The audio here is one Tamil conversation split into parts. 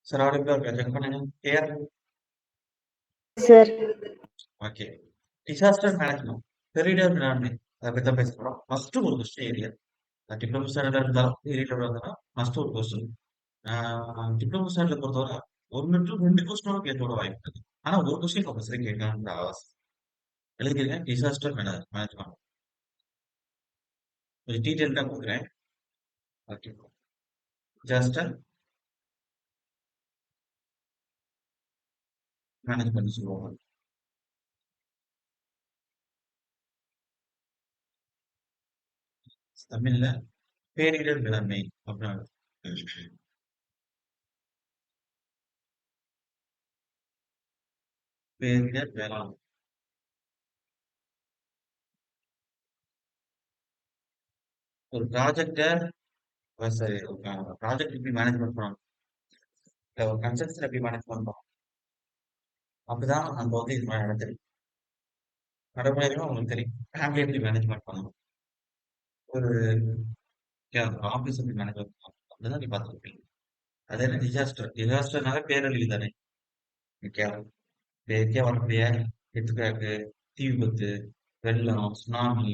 சார் ஆடியோல இருக்கா? செக் பண்ணுங்க. Clear? Sir. Okay. Disaster management. பேரிடர் மேலாண்மை. அத பத்தி தான் பேச போறோம். ஃபர்ஸ்ட் ஒரு கொஸ்டின் ஏரியா. டிப்ளமோ ஸ்டாண்டர்ட்ல இருந்தாலும், பேரிடர் வந்தா ஃபர்ஸ்ட் ஒரு கொஸ்டின். டிப்ளமோ ஸ்டாண்டர்ட்ல பொறுத்தவரை 1 to 2 கொஸ்டினோட கேட்கோட வாய்ப்பு இருக்கு. ஆனா ஒரு கொஸ்டின் கம்பல்சரி கேட்கணும்ன்ற அவசியம். எழுதிருங்க டிசாஸ்டர் மேனேஜ்மெண்ட். கொஞ்சம் டீடைல்டா கொடுக்குறேன். ஓகே. டிசாஸ்டர் மேனேஜ்மெண்ட் சொல்லுவாங்க. தமிழ்ல பேரிடர் மேலாண்மை அப்படின்னு பேரிடர் மேலாண்மை. ஒரு ப்ராஜெக்ட சரி ப்ராஜெக்ட் எப்படி மேனேஜ்மெண்ட் பண்ணணும், இல்ல ஒரு கன்ஸ்ட்ரக்ஷன் எப்படி மேனேஜ் பண்ணணும், அப்படிதான் நம்ம வந்து இது மாதிரி தெரியும். நடைமுறையிலும் உங்களுக்கு தெரியும். ஃபேமிலி எப்படி மேனேஜ்மெண்ட் பண்ணணும், ஒரு ஆஃபீஸ் எப்படி மேனேஜ்மெண்ட் பண்ணணும், அப்படிதான் நீ பார்த்துருப்பீங்க. அதே டிசாஸ்டர். டிசாஸ்டர்னால பேரழிவு தானே. ஓகே. இயற்கையா வரக்கூடிய எடுத்துக்காட்டு தீ விபத்து, வெள்ளம், சுனாமி,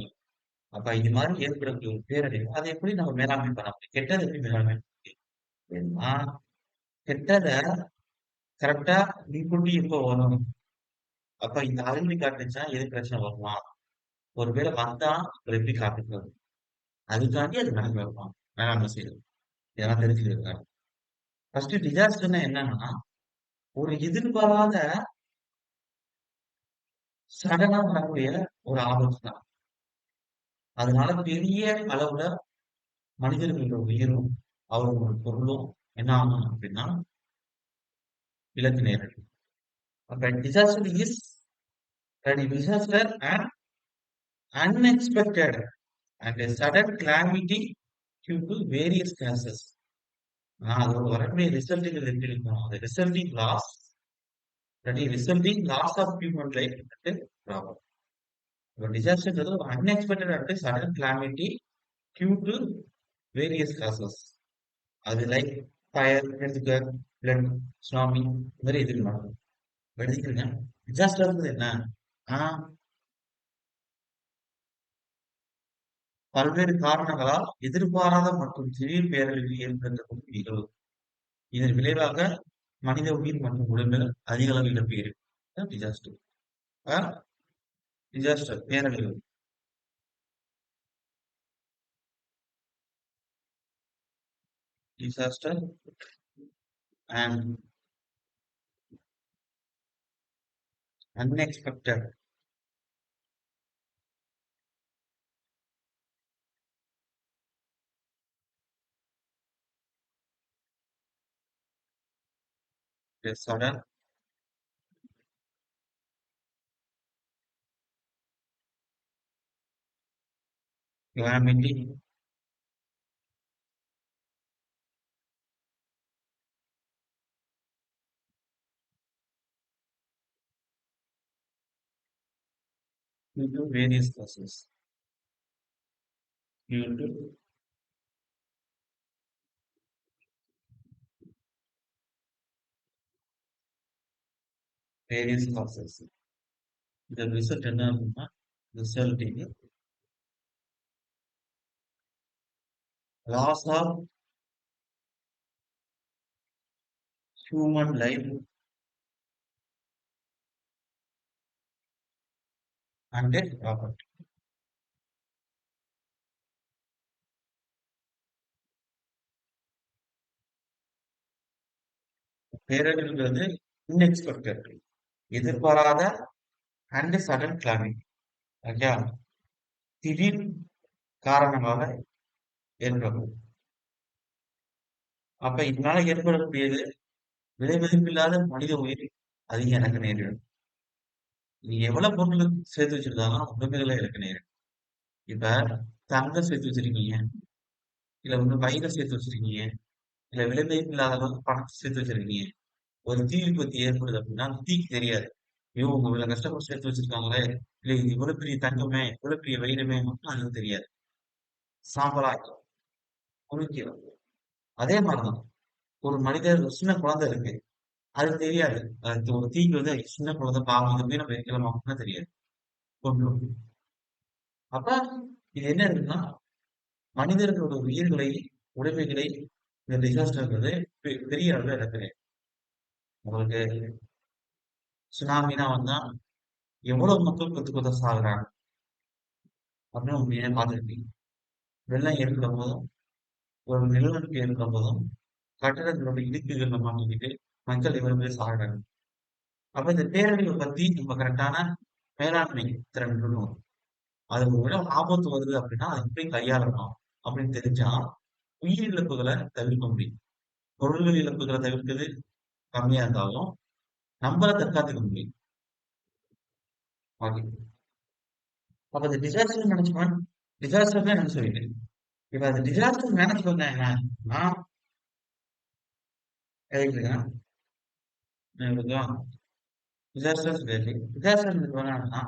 அப்ப இது மாதிரி ஏற்படக்கூடிய ஒரு பேரழிவு அதை எப்படி நம்ம மேலாண்மை பண்ண முடியும், கெட்டதை எப்படி மேலாண்மை பண்ண முடியும்? கெட்டத கரெக்டா முன்கூட்டி எப்போ வரும், அப்ப இந்த அறிகுறி காட்டுச்சுன்னா எது பிரச்சனை வருமா, ஒருவேளை வந்தா அப்புறம் எப்படி காத்துக்கிறது, அதுக்காண்டி அது மேலாண்மை வைப்பாங்க. மேலாண்மை செய்யறது இதெல்லாம் தெரிஞ்சுக்கிறது. ஃபர்ஸ்ட் டிசாஸ்டர்னா என்னன்னா ஒரு எதிர்பாராத சடனா வரக்கூடிய ஒரு ஆபத்து தான். அதனால பெரிய அளவுல மனிதர்களோட உயிரும் அவர்களோட பொருளும் என்ன ஆகும் அப்படின்னா இழக்க நேரிடும். அப்ப disaster is disaster and unexpected and a sudden calamity due to various causes. அதோட வரக்கூடிய ரிசல்ட்டுகள் எப்படி இருக்கும், அந்த resulting loss resulting loss of human life problem. இப்போ டிசாஸ்டர்ன்றது ஒரு unexpected and sudden calamity due to various causes. அது like fire, earthquake, flood, tsunami இந்த மாதிரி எதுவும் நடக்கும். எடுத்துக்கிறீங்க. டிசாஸ்டர்ன்றது என்ன? ஆஹ் பல்வேறு காரணங்களால் எதிர்பாராத மற்றும் திடீர் பேரழிவு ஏற்படுத்தக்கூடிய நிகழ்வு. இதன் விளைவாக மனித உயிர் மற்றும் உடல்கள் அதிக அளவு இழப்பு ஏற்படும். டிசாஸ்டர். டிசாஸ்டர் பேரழிவு. Disaster and unexpected. A sudden calamity due to various causes. Due to various causes. The result என்ன அப்படின்னா resulting loss of human life and property. பேரழிவுங்கிறது unexpected, எதிர்பாராத அண்ட் சடன் கிளாமிட்டி. ஓகே, திடீர் காரணமாக ஏற்படும். அப்ப இதனால ஏற்படக்கூடியது விலை மதிப்பில்லாத மனித உயிர் அதிகம் இழக்க நேரிடும். நீ எவ்வளவு பொருள் சேர்த்து வச்சிருந்தாலும் உடமைகளை இழக்க நேரிடும். இப்ப தங்கம் சேர்த்து வச்சிருக்கீங்க, இல்ல வந்து பயிரை சேர்த்து வச்சிருக்கீங்க, இல்ல விலை மதிப்பில்லாத அளவுக்கு பணத்தை சேர்த்து வச்சிருக்கீங்க. ஒரு தீ விபத்து ஏற்படுது அப்படின்னா அந்த தீக்கு தெரியாது, ஐயோ உங்க இவ்வளவு கஷ்டப்பட்டு சேர்த்து வச்சிருக்காங்களே, இல்ல இது இவ்வளவு பெரிய தங்கமே இவ்வளவு பெரிய வைரமே மட்டும் அதுக்கு தெரியாது. சாம்பலாக்கி உருக்கிடும். அதே மாதிரிதான் ஒரு மனிதர் ஒரு சின்ன குழந்தை இருக்கு. அது தெரியாது. அது ஒரு தீங்கு வந்து சின்ன குழந்தை பாவம் இத போய் நம்ம வைக்கலாமா அப்படின்னா தெரியாது. கொன்றும். அப்ப இது என்ன இருக்குன்னா, மனிதர்களோட உயிர்களை, உடைமைகளை இந்த டிசாஸ்டர்ன்றது பெரிய அளவுல இழக்குது. உங்களுக்கு சுனாமிலாம் வந்தா எவ்வளவு மக்கள் கொத்து கொத்தா சாகுறாங்க அப்படின்னு நீங்களே பார்த்திருப்பீங்க. வெள்ளம் ஏற்படும்போதும், ஒரு நிலநடுக்கம் ஏற்படும்போதும், கட்டடங்களோட இடிக்குகள்ல மாட்டிக்கிட்டு மக்கள் இவ்வளவு பேர் சாகுறாங்க. அப்ப இந்த பேரழிவை பத்தி நம்ம கரெக்டான மேலாண்மை திறன் இருக்கணும். அது ஒரு விட ஆபத்து வருது அப்படின்னா, அதை எப்படி கையாளணும் அப்படின்னு தெரிஞ்சா, உயிரிழப்புகளை தவிர்க்க முடியும். பொருள்கள் இழப்புகளை தவிர்க்கிறது கம்மியா இருந்தாலும், நம்மள தற்காத்துக்க முடியும். ஓகே. அப்ப இந்த டிசாஸ்டர் மேனேஜ்மெண்ட் டிசாஸ்டர்னா என்னன்னு சொல்லிட்டேன். இப்ப அந்த டிசாஸ்டர் மேனேஜ்மெண்ட் என்னன்னா, கேக்குதுங்களா? டிசாஸ்டர் டிசாஸ்டர் என்னன்னா,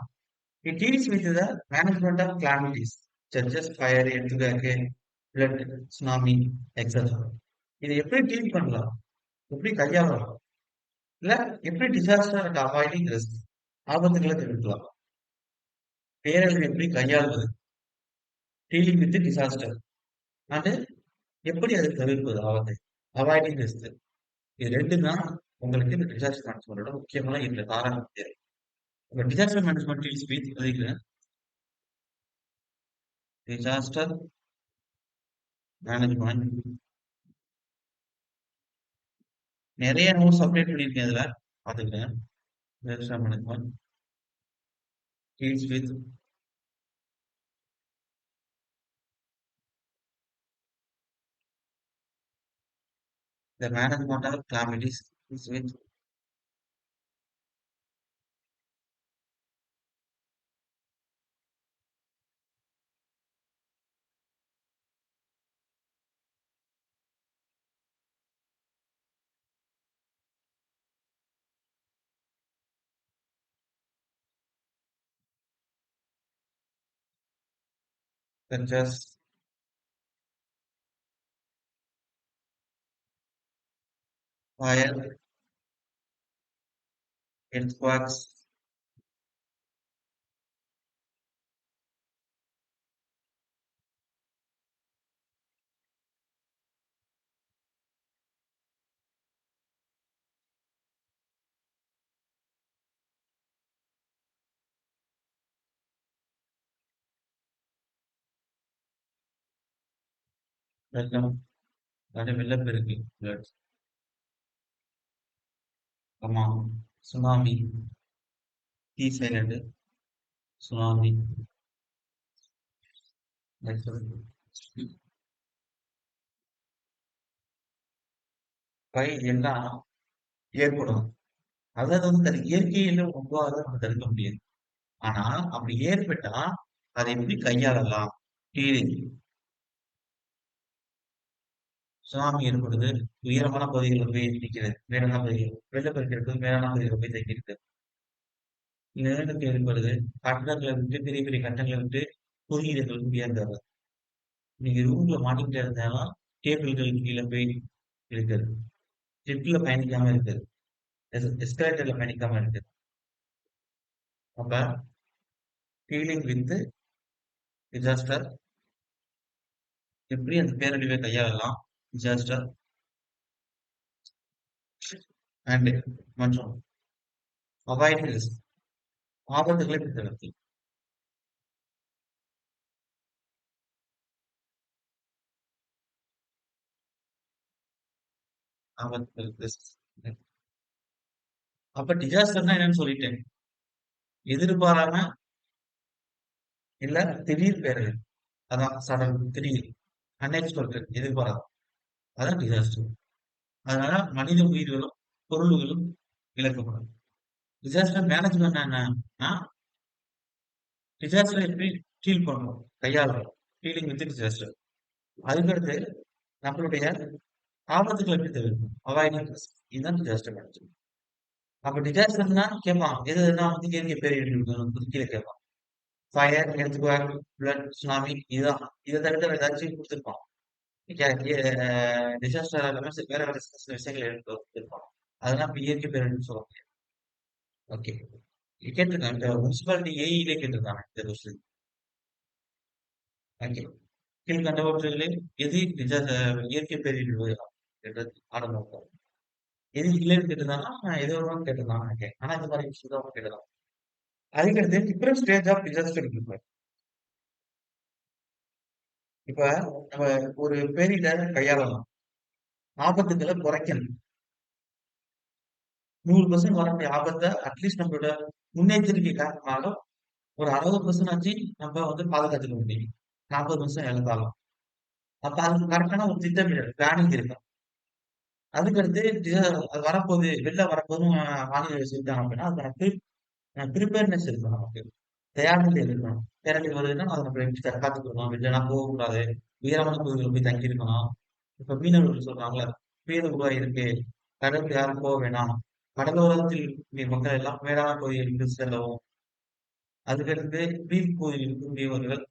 it deals with the management of calamities such as fire, earthquake, flood, tsunami, etc. இதை எப்படி டீல் பண்ணலாம்? எப்படி கையாளலாம்? இல்ல எப்படி டிசாஸ்டர் அண்ட் அவாய்டிங் ரிஸ்க் ஆபத்துகளை தவிர்க்கலாம்? பேரழிவை எப்படி கையாள்வது? டீலிங் வித் டிசாஸ்டர் அண்ட் எப்படி அதை தவிர்ப்பது ஆபத்தை? Avoiding risk. இது ரெண்டு தான் உங்களுக்கு இந்த டிசாஸ்டர் மேனேஜ்மெண்டோட முக்கியமான இந்த தாராள தேவை. உங்க disaster management deals with disaster management நிறைய நோட்ஸ் அப்டேட் பண்ணியிருக்கேன் இதுல பாத்துக்கிறேன். Disaster management deals with the management of calamities deals with such as fire, earthquakes, வெள்ளம், வெள்ளப்பெருக்கு, floods, ஆமா, சுனாமி, சீ சைலண்ட், சுனாமி, பயிர் எல்லாம் ஏற்படும். அதாவது வந்து அது இயற்கையில உருவாக நம்ம தடுக்க முடியாது. ஆனா அப்படி ஏற்பட்டா அதை எப்படி கையாளலாம்? டீலிங் சுனாமி ஏற்படுது. உயரமான பகுதிகளில் போய் நிற்கிறது. மேடான பகுதிகள். வெள்ளப்பெருக்கு இருக்குது. மேடான பகுதிகளில் போய் தங்கியிருக்கு. நிலநடுக்கம் ஏற்படுது. கட்டடங்களை விட்டு பெரிய பெரிய கட்டடங்களை விட்டு புதியீடுகள் உயர்ந்தது. நீங்க ரூம்ல மாட்டிக்கிட்டே இருந்தாலும் டேபிள்கள் கீழே போய் இருக்குது. லிஃப்ட்ல பயணிக்காம இருக்குது. எஸ்கலேட்டர்ல பயணிக்காம இருக்குது. அப்ப டீலிங் வித் டிசாஸ்டர் எப்படி அந்த பேரழிவை கையாளலாம்? டிசாஸ்டர் அண்ட் மற்றும் அவாய்ட் ரிஸ்க் ஆபத்துகளை தவிர்த்து ஆபத்துகள் ரிஸ்க். அப்ப டிசாஸ்டர்னா என்னன்னு சொல்லிட்டேன். எதிர்பாராம இல்ல திடீர் பேரழிவு. அதான் சடன் திடீர் அன்எக்ஸ்பெக்டட் எதிர்பாராத. அதான் டிசாஸ்டர். அதனால மனித உயிர்களும் பொருள்களும் இழக்கப்படும். டிசாஸ்டர் மேனேஜ்மெண்ட் என்னன்னா டிசாஸ்டர் எப்படி டீல் பண்ணணும் கையாளணும். Dealing with disaster. அதுக்கடுத்து நம்மளுடைய ஆபத்துகளை எப்படி தவிர்க்கணும்? Avoiding risk. இதுதான் டிசாஸ்டர் மேனேஜ்மெண்ட். அப்ப டிசாஸ்டர்னா கேட்பான் எது நான் வந்து இயற்கை பேரிடர் கீழே கேட்பான். ஃபயர், எர்த்குவேக், ஃப்ளட், சுனாமி இதுதான். இதை தவிர ஏதாச்சும் கொடுத்துருப்பான். டிசாஸ்டர் எல்லாமே வேற வேற சில சில விஷயங்கள் இருக்கும். அதெல்லாம் இப்ப இயற்கை பேரிடர்னு சொல்ல முடியாது. ஓகே. கேட்டிருக்காங்க. இப்ப முனிசிபாலிட்டி ஏஇலே கேட்டிருக்காங்க இந்த கொஸ்டின். ஓகே. கீழ்கண்டவற்றிலே எது இயற்கை பேரிடர் என்றது ஆரம்பம். எது இல்லைன்னு கேட்டிருந்தாங்கன்னா, ஏதோ ஒண்ணு கேட்டிருந்தாங்கன்னு நினைக்கிறேன். ஆனா இந்த மாதிரி விஷயம் தான் கேட்டிருந்தாங்க. அதுக்கடுத்து டிஃபரெண்ட் ஸ்டேஜ் ஆஃப் டிசாஸ்டர் இருக்கு. இப்ப நம்ம ஒரு பேரிடர் கையாளலாம். ஆபத்துக்களை குறைக்கணும். 100% வரக்கூடிய ஆபத்த அட்லீஸ்ட் நம்மளோட முன்னெச்சரிக்கை காரணமாக ஒரு 60% ஆச்சு நம்ம வந்து பாதுகாத்துக்க முடியும். 40% இழந்தாலும். அப்ப அதுக்கு கரெக்டான ஒரு திட்டமிடல், பிளானிங் இருக்கும். அதுக்கடுத்து அது வரப்போகுது, வெள்ளம் வரப்போதுன்னு வானிலை சொல்லிட்டாங்க அப்படின்னா, அதுக்கான ப்ரிப்பேர்ட்னஸ் இருக்கணும் நமக்கு. தயார்நிலை இருக்கணும். பேரழிவு வருதுன்னா, அத நம்ம எப்படி தற்காத்துக்கணும், வெளிலலாம் போகக்கூடாது. உயரமான பகுதிகள்ல போய் தங்கியிருக்கணும். இப்ப மீனவர்கள் சொல்றாங்கல்ல, புயல் உருவாகியிருக்கு. கடலுக்கு யாரும் போக வேணாம். கடலோரத்தில் இருக்கக்கூடிய மக்கள் எல்லாம் மேடான பகுதிகளுக்கு செல்லவும். அதுக்கடுத்து நீர் பகுதியில் இருக்கக்கூடியவர்கள்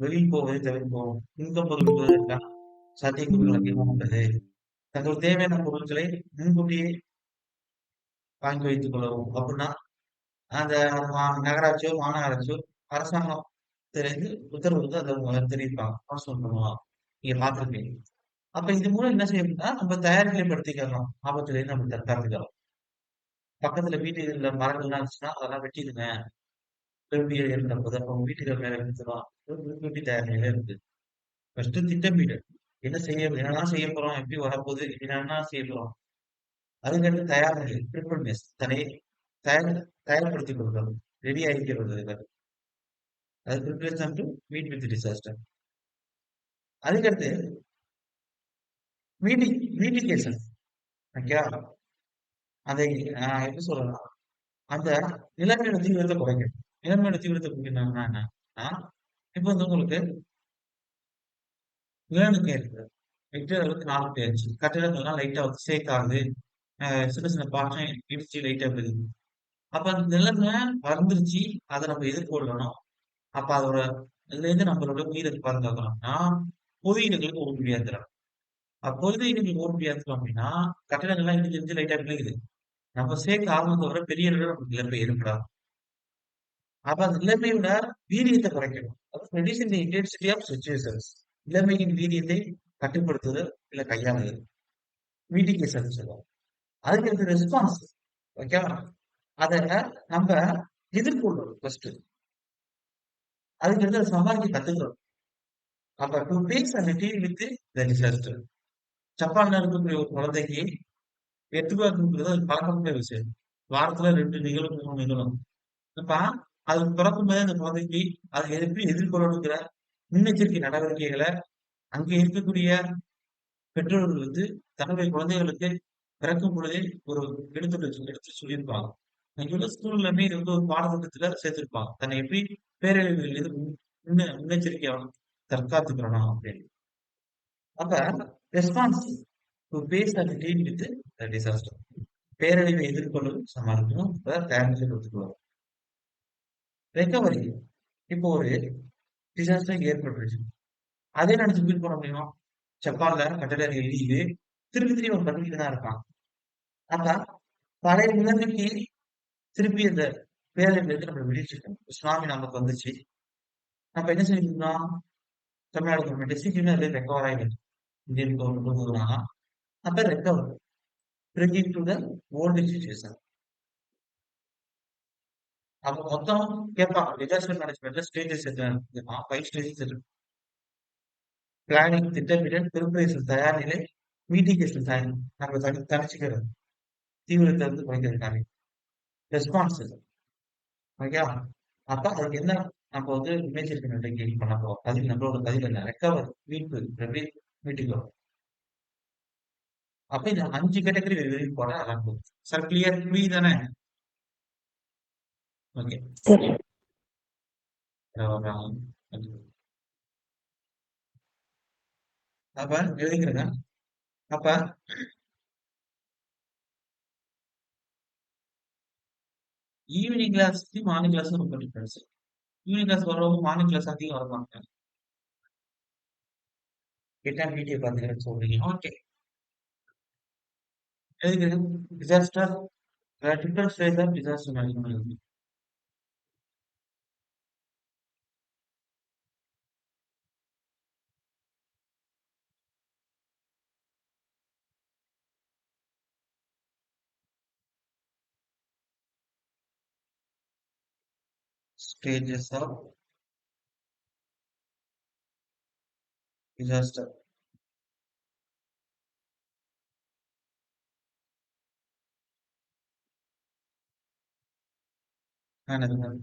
வெளியில் போவதை தவிர்க்கவும். இன்பப் பொருட்களுக்கான சாத்தியக்கூறுகள் அதிகமாக உள்ளது. தங்களுக்கு தேவையான பொருட்களை முன்கூட்டியே வாங்கி வைத்துக் கொள்ளவும். அப்படின்னா, அந்த நகராட்சியோ, மாநகராட்சியோ, அரசாங்கம் தெரிந்து உத்தரவு வந்து அத தெரிவிப்பாங்க. அனௌன்ஸ்மென்ட் பண்ணுவாங்க. நீங்க பார்த்திருப்பீங்க. அப்ப இது மூலம் என்ன செய்யணும்னா, நம்ம தயார்நிலைப்படுத்திக்கிறணும். ஆபத்திலிருந்து நம்ம தற்காத்துக்கலாம். பக்கத்துல வீடுகள்ல மரங்கள்லாம் இருந்துச்சுன்னா, அதெல்லாம் வெட்டிடுங்க. பெரும்பியல் ஏற்படும்போது அப்ப உங்க வீட்டுகள் மேல விழுந்துரும். முன்கூட்டி தயார் நிலையில இருக்கு. ஃபர்ஸ்ட் திட்டமிடு. என்னலாம் செய்ய போறோம்? எப்படி வரப்போகுது? என்னென்ன செய்ய போறோம்? அதுக்கடுத்து தயார் நிலை. ப்ரிப்பேர்ட்னஸ். தயார் தயார்படுத்திக் கொள்வது. ரெடி ஆகிக்கிறது. அது preparation to meet with disaster. அதுக்கடுத்து மீட்டிகேஷன். ஓகேவா? அதை எப்படி சொல்லலாம்? அந்த நிலைமையோட தீவிரத்தை குறைக்கணும். நிலைமையோட தீவிரத்தை குறைக்கணும்னா என்னன்னா, இப்ப வந்து உங்களுக்கு நிலநடுக்கம் இருக்கு. ரிக்டர் அளவுக்கு 4.5. கட்டிடங்கள்லாம் லைட்டா வந்து ஷேக் ஆகுது. சின்ன சின்ன பாறையும் இடிச்சு லைட்டா விழுகுது. அப்ப அந்த நிலைமை வந்துருச்சு. அத நம்ம எதிர்கொள்ளணும். அப்ப அதோட இதுலேருந்து நம்மளோட உயிரை பாதுகாக்கணும்னா, பொது இடங்களுக்கு ஓடியாந்துறணும். பொது இடங்களுக்கு ஓடியாந்துட்டோம் அப்படின்னா, கட்டிடங்கள்லாம் இடிஞ்சு இடிஞ்சு லைட்டா விழுகுது. நம்ம ஷேக் ஆகுறத விட பெரிய அளவுல நமக்கு இழப்பு ஏற்படாது. அப்ப அந்த நிலைமையோட வீரியத்தை குறைக்கணும். அதாவது reducing the intensity of situations. நிலைமையின் வீரியத்தை கட்டுப்படுத்துதல், இல்ல கையாளுதல். மிட்டிகேஷன் சொல்லுவோம். அதுக்கு அடுத்து ரெஸ்பான்ஸ். ஓகேவா? அத நம்ம எதிர்கொள்ளணும் ஃபர்ஸ்ட். அதுக்கு அடுத்து அத சமாளிக்க கத்துக்கணும். அப்ப to face and deal with the disaster. ஜப்பான்ல இருக்கக்கூடிய ஒரு குழந்தைக்கு எர்த்குவேக்ங்கிறது அது பழக்கமான விஷயம். வாரத்துல 2 நிகழும், 3 நிகழும். அப்ப அது பிறக்கும்போதே அந்த குழந்தைக்கு அதை எப்படி எதிர்கொள்ளணுங்கிற முன்னெச்சரிக்கை நடவடிக்கைகளை அங்க இருக்கக்கூடிய பெற்றோர்கள் வந்து தன்னுடைய குழந்தைகளுக்கு பிறக்கும் பொழுதே ஒரு எடுத்து சொல்லியிருப்பாங்க. இங்குள்ள ஸ்கூல்லயுமே இது வந்து ஒரு பாடத்திட்டத்துல சேர்த்திருப்பாங்க. தன்னை எப்படி பேரழிவுகள் இது முன்னெச்சரிக்கையா தற்காத்துக்கிறணும் அப்படின்னு. அப்ப response to face and deal with disaster. பேரழிவை எதிர்கொள்ளவும் சமாளிக்கணும். தயாரித்து கொடுத்துக்கணும். ரெக்கவரி. இப்போ ஒரு டிசாஸ்டர் ஏற்பட்டுருச்சு. அதே நினைச்சு ஃபீல் பண்ண முடியுமா? ஜப்பான்ல கட்டடங்கள் இடியுது. திருப்பி திருப்பி அவன் பண்ணிட்டு தான் இருக்கான். அப்ப பழைய நிலைமைக்கு திருப்பி அந்த பேரழிவுலேருந்து நம்மள விடுவிச்சுக்கணும். சுனாமி நமக்கு வந்துச்சு. நம்ம என்ன செஞ்சிருந்தோம்? தமிழ்நாடு கவர்மெண்ட் சீக்கிரமே அதுல ரெக்கவர் ஆயிடுச்சு. இந்தியன் கவர்மெண்ட் கொண்டு வராங்க. அப்ப recover. Bring it to the old situation. அப்ப மொத்தம் கேட்பாங்க. டிசாஸ்டர் மேனேஜ்மெண்ட்ல ஸ்டேஜஸ் என்ன இருக்குன்னா 5 ஸ்டேஜஸ் இருக்கு. பிளானிங் திட்டமிடல், ப்ரிப்பரேஷன் தயார்நிலை, மிட்டிகேஷன் நம்ம தணிச்சுக்கிறது. தீவிரத்தை வந்து குறைக்கிறதுக்காக. ரெஸ்பான்ஸ் ஓகேவா? அப்ப அதுக்கு என்ன நம்ம வந்து முன்னெச்சரிக்கை நடவடிக்கை பண்ண போறோம். அதுக்கு நம்மளோட பதில் என்ன? ரெக்கவர், மீட்பு, எப்படி மீட்டுக்கிறோம். அப்ப இந்த 5 கேட்டகரி வெவ்வேறு போட்டா நல்லா இருக்கும். சார் கிளியர் புரியுதானே? ஓகே. சரி. அப்ப எழுதிக்கிறேங்க. அப்ப ஈவினிங் கிளாஸ்க்கு மார்னிங் கிளாஸ் ரொம்ப டிஃபரன்ஸ். ஈவினிங் கிளாஸ் வரவங்க மார்னிங் கிளாஸ் அதிகம் வரமாட்டாங்க. கேட்டா வீடியோ பாத்துக்கிறேன்னு சொல்றீங்க. ஓகே. எதுக்கு? Disaster different stage of disaster management. Stages of disaster management.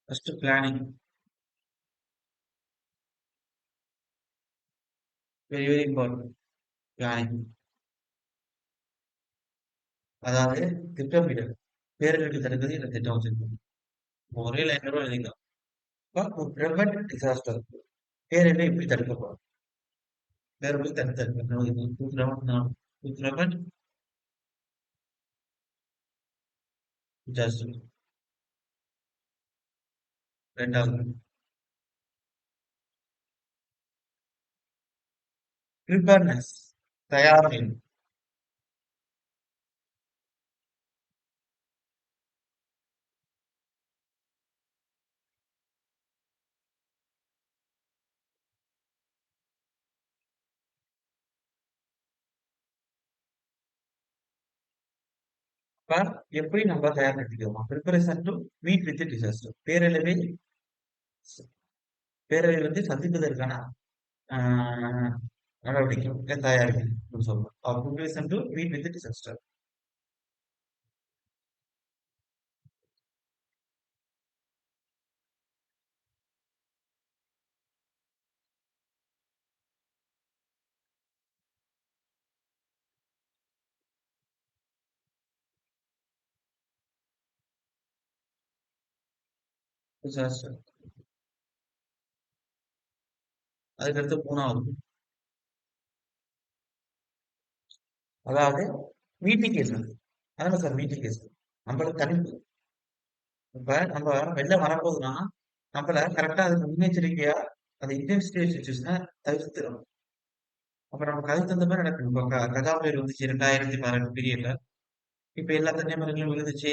First planning. Very very important. Planning. அதாவது திட்டமிடல். பேரழிவு தடுக்கிறது இந்த திட்டம் வச்சிருக்கோம். ஒரே லைன் கூட எழுதிக்கலாம். Prevent disaster. பேரழிவை எப்படி தடுக்க போறோம்? பேரழிவை ப்ரிவென்ட் டிசாஸ்டர். ரெண்டாவது ப்ரிப்பேர்னஸ். தயார் நிலை. அப்ப எப்படி நம்ம தயார்படுத்திக்கிறோம்? Preparation to meet with disaster. பேரழிவை வந்து சந்திப்பதற்கான ஆஹ், நடவடிக்கை தயாரிப்பு அப்படின்னு சொல்றோம். Preparation to meet with disaster. Disaster. அதுக்கடுத்து மூணாவது, அதாவது மீட்டிகேஷன். அதான் சார் மீட்டிகேஷன். நம்மள தடுப்பு. இப்ப நம்ம வெளில வரப்போகுதுன்னா நம்மள கரெக்டா அதுக்கு முன்னெச்சரிக்கையா அந்த இன்டென்சிட்டி சுச்சுவேஷனை தவிர்த்துறோம். அப்ப நமக்கு அதுக்கு தகுந்த மாதிரி நடக்கணும். இப்ப கஜா புயல் வந்துச்சு 2018 பீரியட்ல. இப்ப எல்லா தென்னை மரங்களும் விழுந்துச்சு.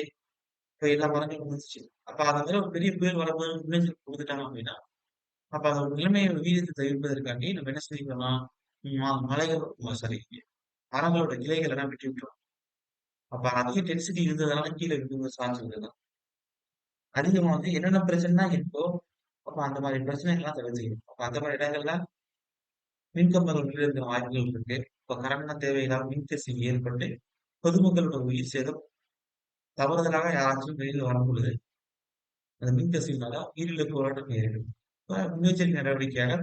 இப்ப எல்லா மரங்களும் விழுந்துச்சு. அப்ப அந்த மாதிரி ஒரு பெரிய புயல் வரும்போது முன்னெச்சரிக்கை கொடுத்துட்டாங்க அப்படின்னா, அப்ப அந்த ஒரு நிலைமையை வீரியத்தை தவிர்ப்பதற்காண்டி நம்ம என்ன செய்யலாம்? மலைகள் சாரி மரங்களோட கிளைகள் எல்லாம் வெட்டி விட்டுரும். அப்ப அதிக டென்சிட்டி இருந்ததுனால கீழே விழுந்து சார்ஜ் இருந்தது. அதிகமா வந்து என்னென்ன பிரச்சனைனா இருக்கோ, அப்ப அந்த மாதிரி பிரச்சனைகள்லாம் தவிர்த்துக்கணும். அப்ப அந்த மாதிரி இடங்கள்ல மின்கம்பங்கள் விழுறதுக்கு வாய்ப்புகள் இருக்கு. இப்ப கரண்ட்னா தேவையில்லாம மின்கசிவு ஏற்பட்டு பொதுமக்களோட உயிர் சேதம். தவறுதலாக யாராச்சும் வெளியில வரும்பொழுது அந்த மின்கசிவுனால உயிரிழப்பு வரட்டும் நேரிடும். இப்ப முன்னெச்சரிக்கை நடவடிக்கையாக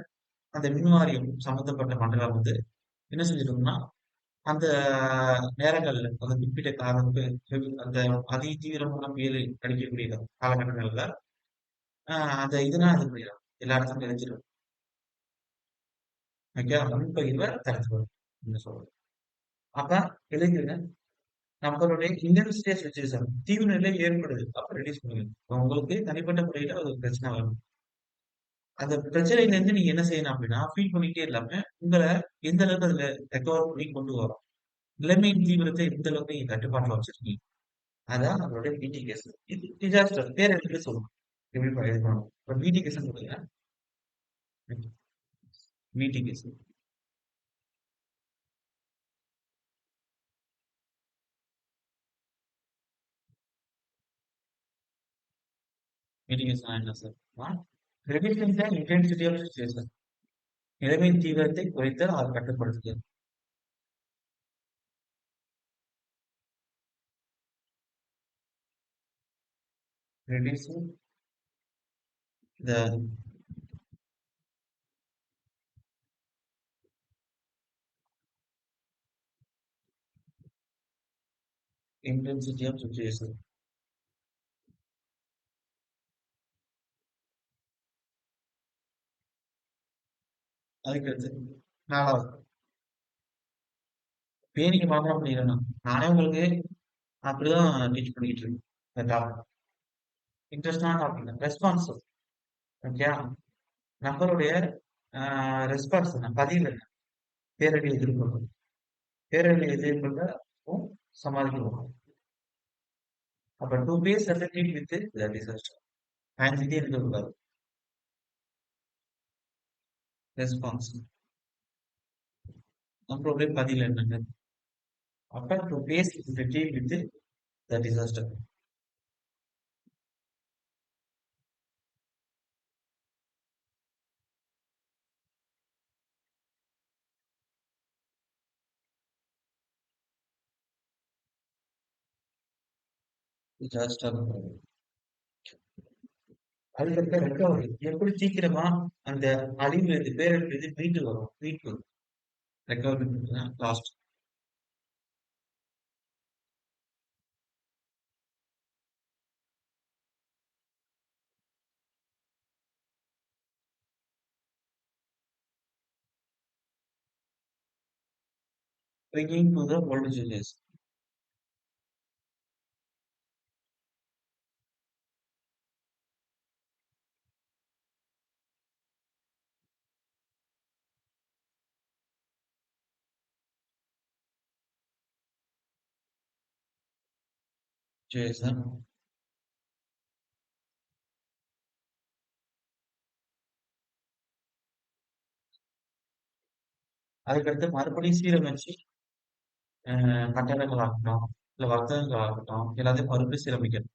அந்த மின் வாரியம் சம்பந்தப்பட்ட மண்டலம் வந்து என்ன செஞ்சிருக்கோம்னா, அந்த நேரங்கள்ல அந்த குறிப்பிட்ட அந்த அதி தீவிரமான புயல் அடிக்கக்கூடிய காலகட்டங்கள்ல அந்த இதெல்லாம் இது பண்ணிடும். எல்லா இடத்துலயும் நினைச்சிடும். ஓகே, முன்பதிவை தடுத்துரும் அப்படின்னு சொல்றோம். அப்ப இளைஞர்கள் நம்மளுடைய இண்டஸ்ட்ரியல் சுச்சுவேஷன் தீவிர நிலை ஏற்படுது. அப்ப ரெடியூஸ் பண்ணுங்க. உங்களுக்கு தனிப்பட்ட முறையில அது ஒரு பிரச்சனை வரும். அந்த பிரச்சனையில இருந்து நீங்க என்ன செய்யணும் அப்படின்னா, ஃபீல் பண்ணிட்டே இல்லாம உங்களை எந்த அளவுக்கு அதுல ரெக்கவர் பண்ணி கொண்டு வரும். நிலைமையின் தீவிரத்தை எந்த அளவுக்கு நீங்க கட்டுப்பாட்டுல வச்சிருக்கீங்க. அதான் நம்மளுடைய மிட்டிகேஷன். இது டிசாஸ்டர் பேரழிவு சொல்லணும். எப்படி இது பண்ணணும். இப்ப மிட்டிகேஷன் சொல்லுங்க. மிட்டிகேஷன். மிட்டிகேஷன் என்ன sir? Reducing the intensity of situation. நிலைமையின் தீவிரத்தை குறைத்து அதை கட்டுப்படுத்துகிறது. Reducing the intensity of situation. அதுக்கடுத்து 4வது பேணிக்க மாத்திரம் பண்ணிடணும். நானே உங்களுக்கு அப்படிதான் டீச் பண்ணிட்டு இருக்கேன். இந்த டாபிக் இன்ட்ரெஸ்டான டாபிக் ரெஸ்பான்சிவ். ஓகேயா? நம்மளுடைய ரெஸ்பான்ஸ் என்ன? பதில் என்ன? பேரழிவை எதிர்கொள்ளும். பேரழிவை எதிர்கொள்ளவும் சமாளிக்கவும். அப்ப 2 face at a time with the disaster. பாஞ்சுட்டே இருக்கக்கூடாது. ரெஸ்பான்ஸ். நம்மளுடைய பதில் என்னங்க? அப்ப 2 face at a time with the disaster. Disaster. அதுக்கப்புறம் ரெக்கவரி. எப்படி சீக்கிரமா அந்த அழிவுல இருந்து பேரழிவுல இருந்து மீண்டு வரும். மீட்பு. Recovery last. Bringing to the old generation. Jason. அதுக்கடுத்து மறுபடியும் சீரமைச்சு கட்டடங்கள் ஆகட்டும், இல்ல வர்த்தகங்கள் ஆகட்டும், எல்லாத்தையும் மறுபடியும் சீரமைக்கணும்.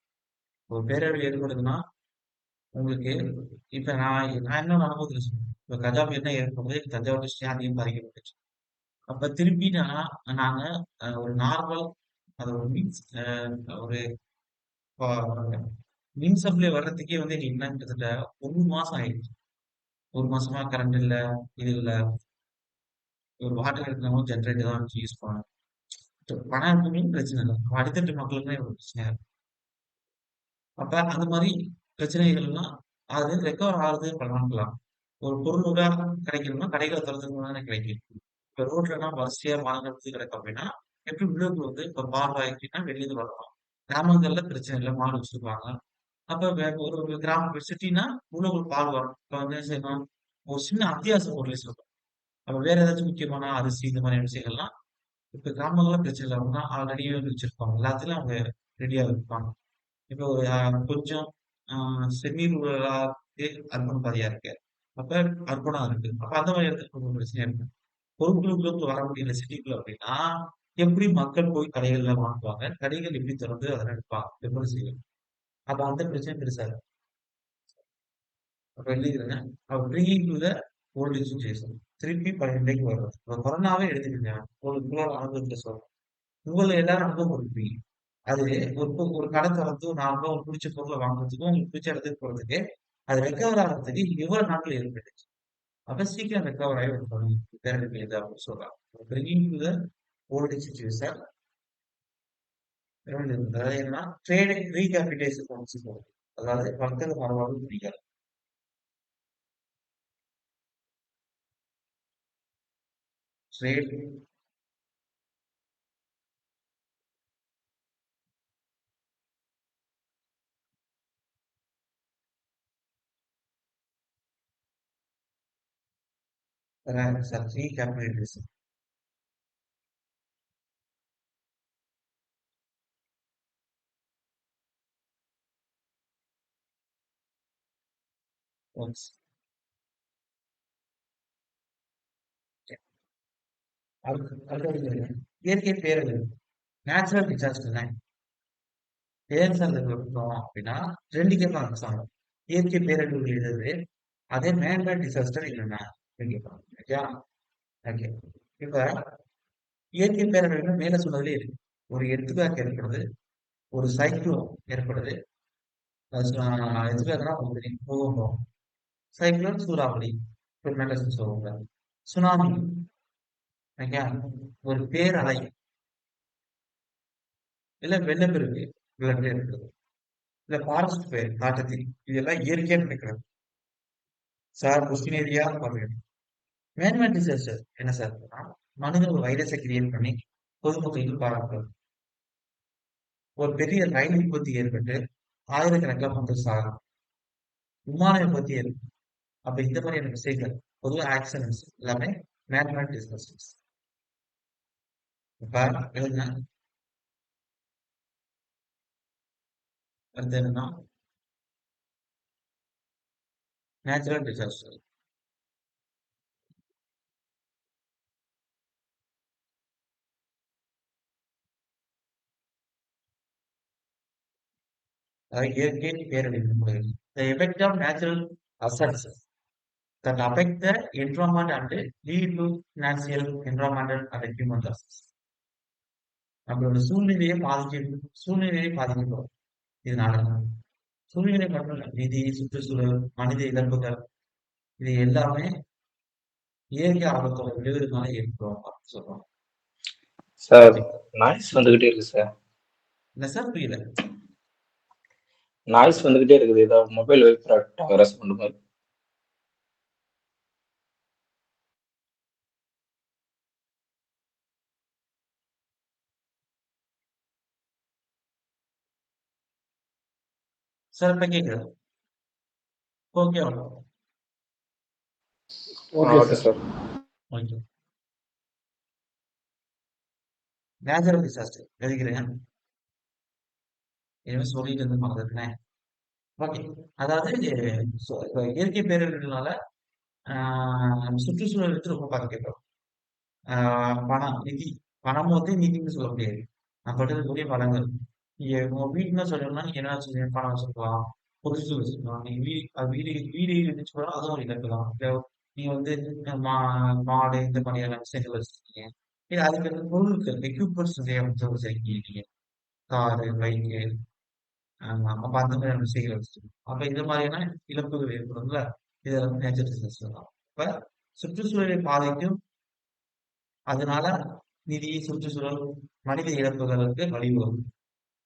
ஒரு பேரழிவு ஏற்படுதுன்னா, உங்களுக்கு இப்ப நான் என்ன அனுபவத்துல சொல்றேன். இப்ப கஜா புயல் தான் ஏற்படுது. தஞ்சாவூர் டிஸ்ட்ரிக்ட் அதிகம் பாதிக்கப்பட்டுச்சு. அப்ப திருப்பி நாங்க ஒரு நார்மல் அது ஒரு மீன்ஸ் ஒரு மின் சப்ளை வர்றதுக்கே வந்து எங்களுக்கு என்ன கிட்டத்தட்ட 1 மாசம் ஆயிடுச்சு. 1 மாசமா கரண்ட் இல்ல, இது இல்ல. ஒரு வாட்டர் எடுக்கணும் ஜென்ரேட்டர் தான் வச்சு யூஸ் பண்ணணும். பணம் இருக்குமே பிரச்சனை இல்லை. அடித்தட்டு மக்களுக்குமே ஒரு பிரச்சனையா இருக்கு. அப்ப அந்த மாதிரி பிரச்சனைகள்லாம் அது ரெக்கவர் ஆகுது பண்ணலாம். ஒரு பொருள் கூட கிடைக்கணும்னா கடைகளை திறந்துருந்தா தானே கிடைக்கும். இப்ப ரோட்லலாம் வரிசையா வாங்குறது கிடக்கு அப்படின்னா, எப்படி உள்ளுக்குள்ள வந்து இப்ப பால் வாங்கிட்டீங்கன்னா வெளிய இருந்து வரலாம். கிராமங்கள்ல பிரச்சனை இல்ல. மாடு வச்சிருப்பாங்க. அப்ப ஒரு கிராமம் சிட்டின்னா உள்ளுக்குள்ள பால் வரும். இப்ப வந்து என்ன செய்யணும், ஒரு சின்ன அத்தியாவசிய பொருளை சொல்லணும். அப்ப வேற ஏதாச்சும் முக்கியமான அரிசி இந்த மாதிரியான விஷயங்கள்லாம் இப்ப கிராமங்கள்ல பிரச்சனை இல்ல. அவங்க ஆல்ரெடி வச்சிருப்பாங்க. எல்லாத்துலயும் அவங்க ரெடியா இருப்பாங்க. இப்போ ஒரு கொஞ்சம் செமி ரூரலாவே அர்பன் பாதையா இருக்கு. அப்ப அர்பனா இருக்கு. அப்ப அந்த மாதிரி இடத்துல கொஞ்சம் பிரச்சனையா இருக்கு. பொருட்களுக்கு வர முடியல சிட்டிக்குள்ள அப்படின்னா, எப்படி மக்கள் போய் கடைகள்ல வாங்குவாங்க? கடைகள் எப்படி திறந்து அதை எடுப்பாங்க? விற்பனை செய்யும். அப்ப அந்த பிரச்சனை பெருசா இருக்கு. அப்ப எழுதிக்கிறேங்க. அப்ப bringing to the old situation. திருப்பி பழைய நிலைக்கு வர்றது. இப்ப கொரோனாவே எடுத்துக்கங்க. உங்களோட அனுபவத்துல சொல்றேன். உங்கள எல்லாரும் அனுபவப்படுத்துவீங்க. அது ஒரு கடை திறந்து நாம ஒரு பிடிச்ச பொருளை வாங்குறதுக்கும், உங்களுக்கு பிடிச்ச இடத்துக்கு போறதுக்கு, அது ரெக்கவர் ஆகிறதுக்கு எவ்வளவு நாட்கள் ஏற்பட்டுச்சு. அப்ப சீக்கிரம் ரெக்கவர் ஆகி ஒரு பேரழிவு இது அப்படின்னு சொல்றாங்க. Bringing to the old situation. அதாவது என்னன்னா ட்ரேட் ரீகேபிடேஷன் சொல்லுவோம். அதாவது வர்த்தக மறுவாழ்வு புரியாது. ட்ரேட் ரீகேபிடேஷன். அடுத்தது இயற்கை பேரழிவு. Natural disaster. பேரிடர் இருக்கோம் அப்படின்னா 2 கேட்பாங்க சார். இயற்கை பேரழிவுகள் எது? அதே மேன்மேட் டிசாஸ்டர் என்னென்ன அப்படின்னு கேட்பாங்க. ஓகே. ஓகே. இப்ப இயற்கை பேரழிவுகள் மேல சொன்னதுலே இருக்கு. ஒரு எடுத்துக்காட்டு ஏற்படுது, ஒரு சைக்ளோன் ஏற்படுது. எடுத்துக்காட்டுனா உங்களுக்கு தெரியும். பூகம்பம். சைக்ளோன் சூறாவளி. டொர்னடோஸ்னு சொல்லுவாங்க. சுனாமி. ஓகே. ஒரு பேரலை. இல்ல வெள்ளப்பெருக்கு. வெள்ளப்பெருக்கு ஏற்படுது. இல்ல ஃபாரஸ்ட் ஃபயர் காட்டுத்தீ. இதெல்லாம் இயற்கையா நடக்கிறது. சார் கொஸ்டின் ஏரியா பாருங்க. மேன்மேட் டிசாஸ்டர் என்ன சார்? மனிதன் ஒரு வைரஸை கிரியேட் பண்ணி பொதுமக்களுக்கு பரப்புறது. ஒரு பெரிய ரயில் விபத்து ஏற்பட்டு ஆயிரக்கணக்கில் மக்கள் சாகும். விமானம் பத்தி இருக்கு. அப்ப இந்த மாதிரியான விஷயங்கள் பொதுவா ஆக்சிடென்ட்ஸ் எல்லாமே மேத்தமேட்டிக் டிஸ்கஷன்ஸ். இப்ப எழுதுங்க. அடுத்து என்னன்னா நேச்சுரல் டிசாஸ்டர். அதாவது இயற்கை பேரழிவு. The effect of natural hazards that affect the environment and lead to financial, environmental and human losses. நம்மளோட சூழ்நிலையை பாதிக்கிறோம். இதனால சூழ்நிலை மட்டும் இல்ல, நிதி, சுற்றுச்சூழல், மனித இழப்புகள் இது எல்லாமே இயற்கை ஆபத்தோட விளைவுனால ஏற்படும் அப்படின்னு சொல்றோம். சார் நாய்ஸ் வந்துகிட்டே இருக்கு சார். என்ன சார் புரியல? நாய்ஸ் வந்துகிட்டே இருக்குது. ஏதோ மொபைல் வைப்ரேட் ஆகிற சவுண்ட் மாதிரி. சார் இப்ப கேக்குது. Okay okay sir. Okay. Natural disaster எழுதிக்கிறேன். இனிமே சொல்லிட்டு இருந்து மறந்துட்டேன். ஓகே. அதாவது இப்ப இயற்கை பேரிடர்களால சுற்றுச்சூழல் வந்து ரொம்ப பாதிக்கப்படும். பணம், நிதி. பணம் வந்து நிதின்னு சொல்ல முடியாது. நான் படுத்தக்கூடிய பலங்கள். நீங்க உங்க வீடுன்னு சொல்லணும்னா நீங்க என்ன வச்சுக்கீங்க? பணம் வச்சுக்கலாம், பொருட்கள் வச்சுக்கலாம். நீங்க வீடு வீடு இருந்துச்சு கூட அதுவும் ஒரு இழப்பு தான். இல்ல நீங்க வந்து மாடு இந்த மாதிரியான விஷயங்கள் வச்சிருக்கீங்க. இல்ல அதுக்கு வந்து பொருட்கள் எக்யூப்மெண்ட்ஸ் நிறைய வந்து வச்சிருக்கீங்க நீங்க. காரு, பைக்கு, அப்ப அந்த மாதிரியான விஷயங்கள் வச்சிருக்கீங்க. அப்ப இந்த மாதிரியான இழப்புகள் ஏற்படும்ல. இதெல்லாம் நேச்சர் டிசாஸ்டர் தான். இப்ப சுற்றுச்சூழலை பாதிக்கும். அதனால நிதி, சுற்றுச்சூழல், மனித இழப்புகளுக்கு வழிவகுக்கும்.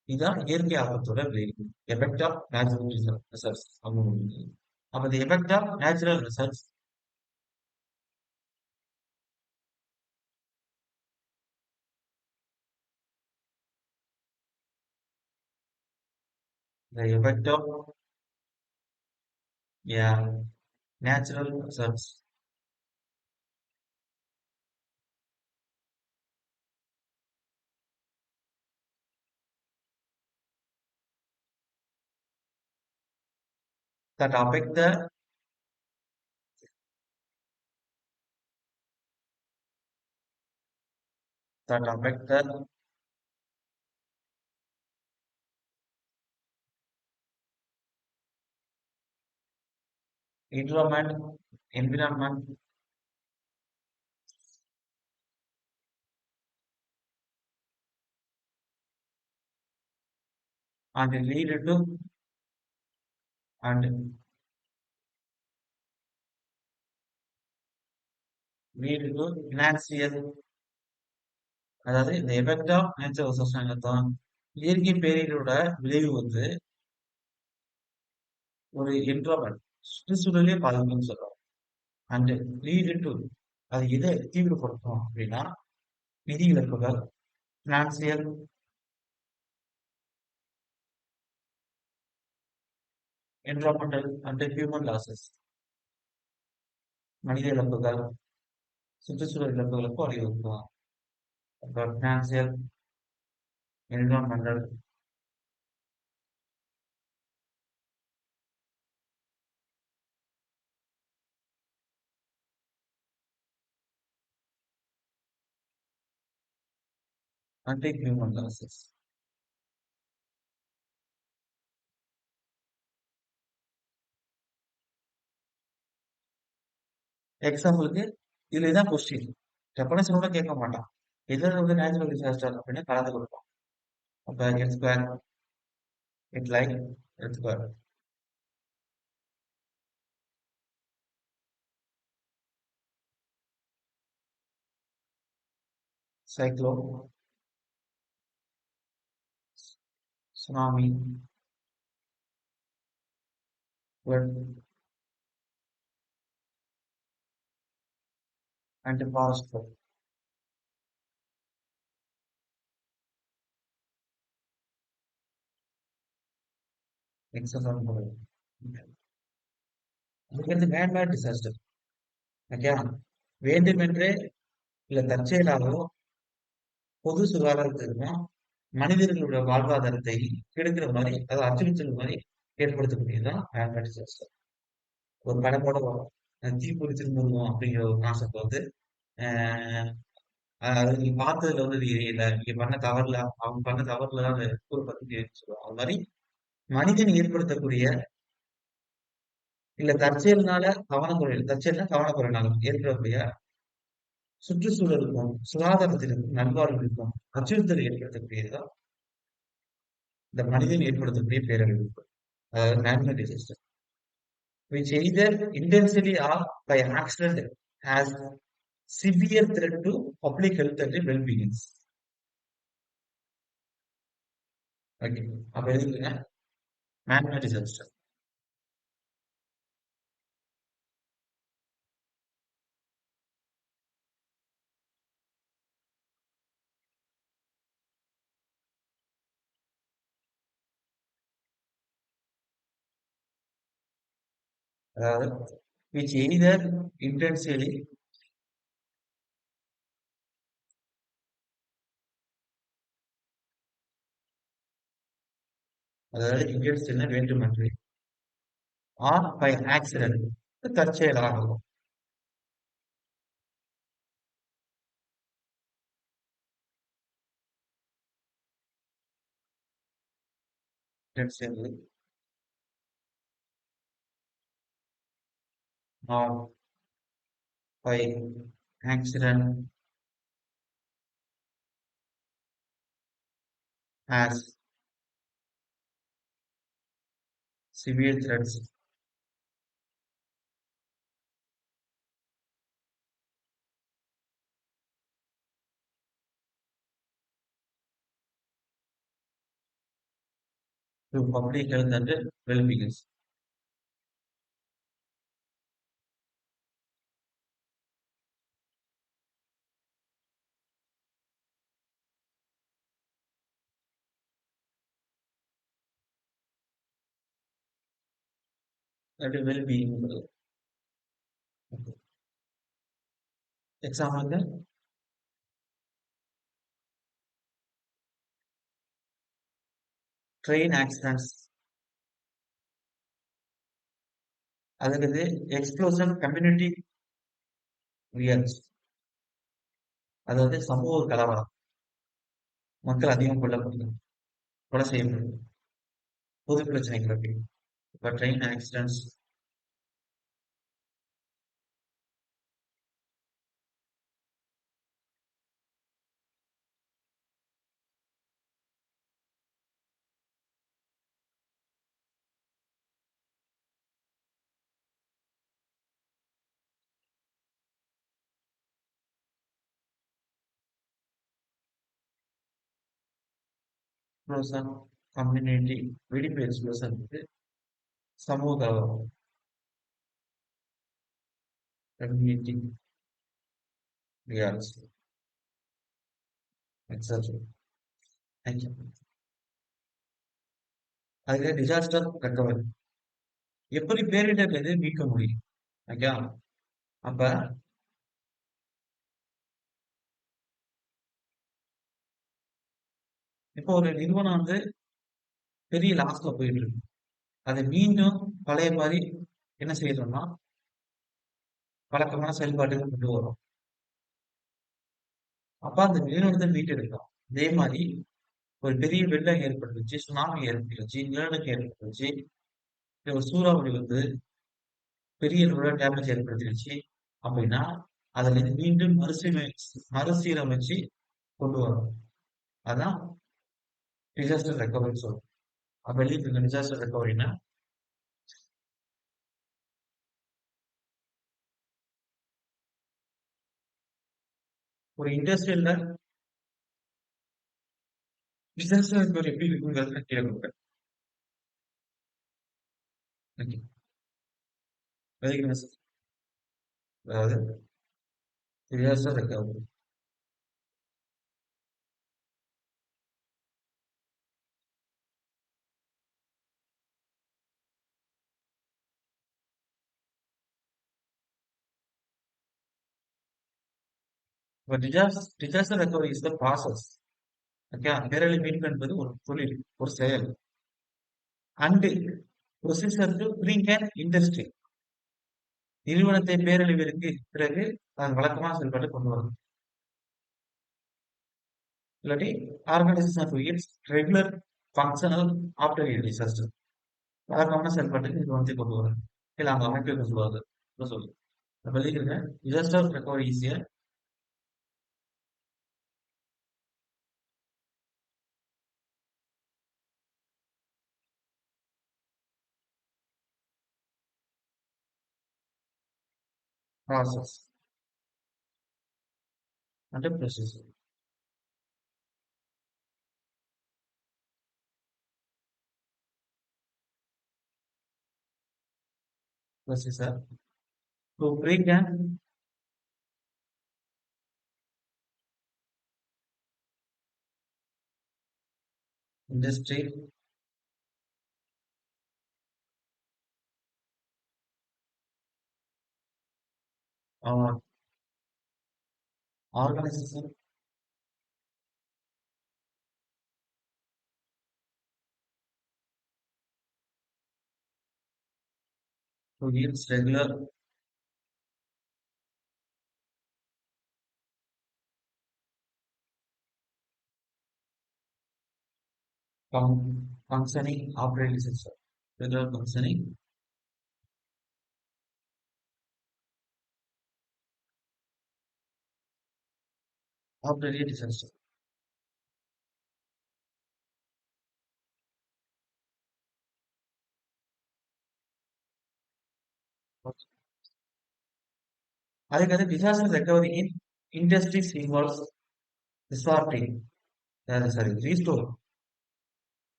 இதுதான் இயற்கை ஆபத்தோட விளைவு. எஃபெக்ட் ஆஃப் நேச்சுரல் ரிசர்ச் அப்படின்னு. அப்ப இந்த effect of natural research the effect of natural research that affect the environment and lead to financial. அதாவது இந்த எஃபெக்ட் ஆஃப் நேச்சுரல் ரிசோர்ஸ் தான் இயற்கை பேரிடரோட விளைவு வந்து ஒரு என்விரான்மெண்ட் சுற்றுச்சூழலே பாதிக்கும்னு சொல்றோம். அண்ட் லீடு டு அது எதை தீவிரப்படுத்தும் அப்படின்னா நிதி இழப்புகள், financial, environmental and human losses. மனித இழப்புகள், சுற்றுச்சூழல் இழப்புகளுக்கு வழிவகுக்கும். அப்புறம் financial, environmental and human losses. எக்ஸாம்பிளுக்கு இதுல இதான் கொஸ்டின். டெபனேஷனோட கேட்க மாட்டான். எதில் வந்து நேச்சுரல் டிசாஸ்டர் அப்படின்னு கலந்து கொடுப்போம். அப்ப earth square, it like earth square, cyclone, tsunami, flood and forest fire. Example அதுக்கடுத்து மேன்மேட் டிசாஸ்டர். ஓகே, வேண்டுமென்றே இல்ல தற்செயலாகவோ பொது சுகாதாரத்திற்கும் மனிதர்களுடைய வாழ்வாதாரத்தை கெடுக்கிற மாதிரி, அதாவது அச்சுறுத்தல் மாதிரி ஏற்படுத்தக்கூடியதுதான் மேன்மேட் டிசாஸ்டர். ஒரு படமோட வரும். தீப்பொறி திருமுருகம் அப்படிங்கிற ஒரு கான்செப்ட் வந்து அஹ் அது நீங்க பார்த்ததுல வந்து இது இல்ல, நீங்க பண்ண தவறுல அவங்க பண்ண தவறுல தான் அந்த ஊர் பத்தி சொல்லுவாங்க. அது மாதிரி மனிதன் ஏற்படுத்தக்கூடிய இல்ல தற்செயல்னால கவனக்குறைவு, தற்செயல்னா கவனக்குறைவினால ஏற்படக்கூடிய சுற்றுச்சூழலுக்கும் சுகாதாரத்திற்கும் நல்வாழ்வுக்கும் அச்சுறுத்தல் ஏற்படுத்தக்கூடியதுதான் இந்த மனிதன் ஏற்படுத்தக்கூடிய பேரழிவு, அதாவது man-made disaster, which either intentionally or by accident has severe threat to public health and well-being. Okay, அப்ப எழுதிக்கங்க மேன்மேட் டிசாஸ்டர். அதாவது which either intentionally அதாவது intentionally வேண்டுமென்றே or by accident தற்செயலாகவும் intentionally or by accident has severe threats to public health and well-being. That is well-being. Example, train accidents, அதுக்கு explosion community reacts, அதாவது சமூக கலவரம், மக்கள் அதிகம் கொல்லப்படுகிறது, கொலை செய்யப்படுகிறது, பொது பிரச்சனைகள் அப்படி. இப்ப ட்ரெயின் ஆக்சிடென்ட்ஸ், எக்ஸ்ப்ளோஷன் கம்யூனிட்டி, வெடிப்பு எக்ஸ்ப்ளோஷன் வந்து சமூக கலவரம், கம்யூனிட்டி ரியாக்ட்ஸ், எக்ஸெட்ரா. தேங்க்யூ. அதுல டிசாஸ்டர் ரெக்கவரி, எப்படி பேரிடர்ல இருந்து மீட்க முடியும். ஓகே, அப்ப இப்போ ஒரு நிறுவனம் வந்து பெரிய லாஸ்ல போயிட்டு இருக்கு, அதை மீண்டும் பழைய மாதிரி என்ன செய்யறோம்னா வழக்கமான செயல்பாட்டுக்கு கொண்டு வரும். அப்ப அந்த நிறுவனத்தை மீட்டெடுக்கலாம். அதே மாதிரி ஒரு பெரிய வெள்ளம் ஏற்பட்டுச்சு, சுனாமி ஏற்பட்டுச்சு, நிலநடுக்கம் ஏற்பட்டுச்சு, இல்ல ஒரு சூறாவளி வந்து பெரிய அளவுல டேமேஜ் ஏற்படுத்திடுச்சு அப்படின்னா அதுல இருந்து மீண்டும் மறுசீரமைச்சு கொண்டு வரும். அதான் டிசாஸ்டர் ரெக்கவரி சொல்றோம். அப்ப எழுதிட்டு டிசாஸ்டர் ரெக்கவரினா ஒரு இண்டஸ்ட்ரியல்ல டிசாஸ்டர் ரெக்கவரி எப்படி இருக்குங்கிறத கேட்க. அதாவது டிசாஸ்டர் ரெக்கவரி இப்ப disaster recovery is the process. Okay, பேரழிவு மீட்பு என்பது ஒரு தொழில், ஒரு செயல். And procedure to bring an industry, நிறுவனத்தை பேரழிவிற்கு பிறகு அதன் வழக்கமான செயல்பாட்டை கொண்டு வரும். இல்லாட்டி organisation to it's regular functional after a disaster, வழக்கமான செயல்பாட்டுக்கு நிறுவனத்தை கொண்டு வரும். இல்ல அந்த அமைப்பை கொண்டு வருது சொல்லுது. அப்ப எழுதிக்கிறேன், disaster recovery is a process and procedure. Procedure to bring an industry or organization to its regular functioning operating system. Regular functioning operating system. அதுக்கு disaster recovery in industries involves resorting, sorry, restore.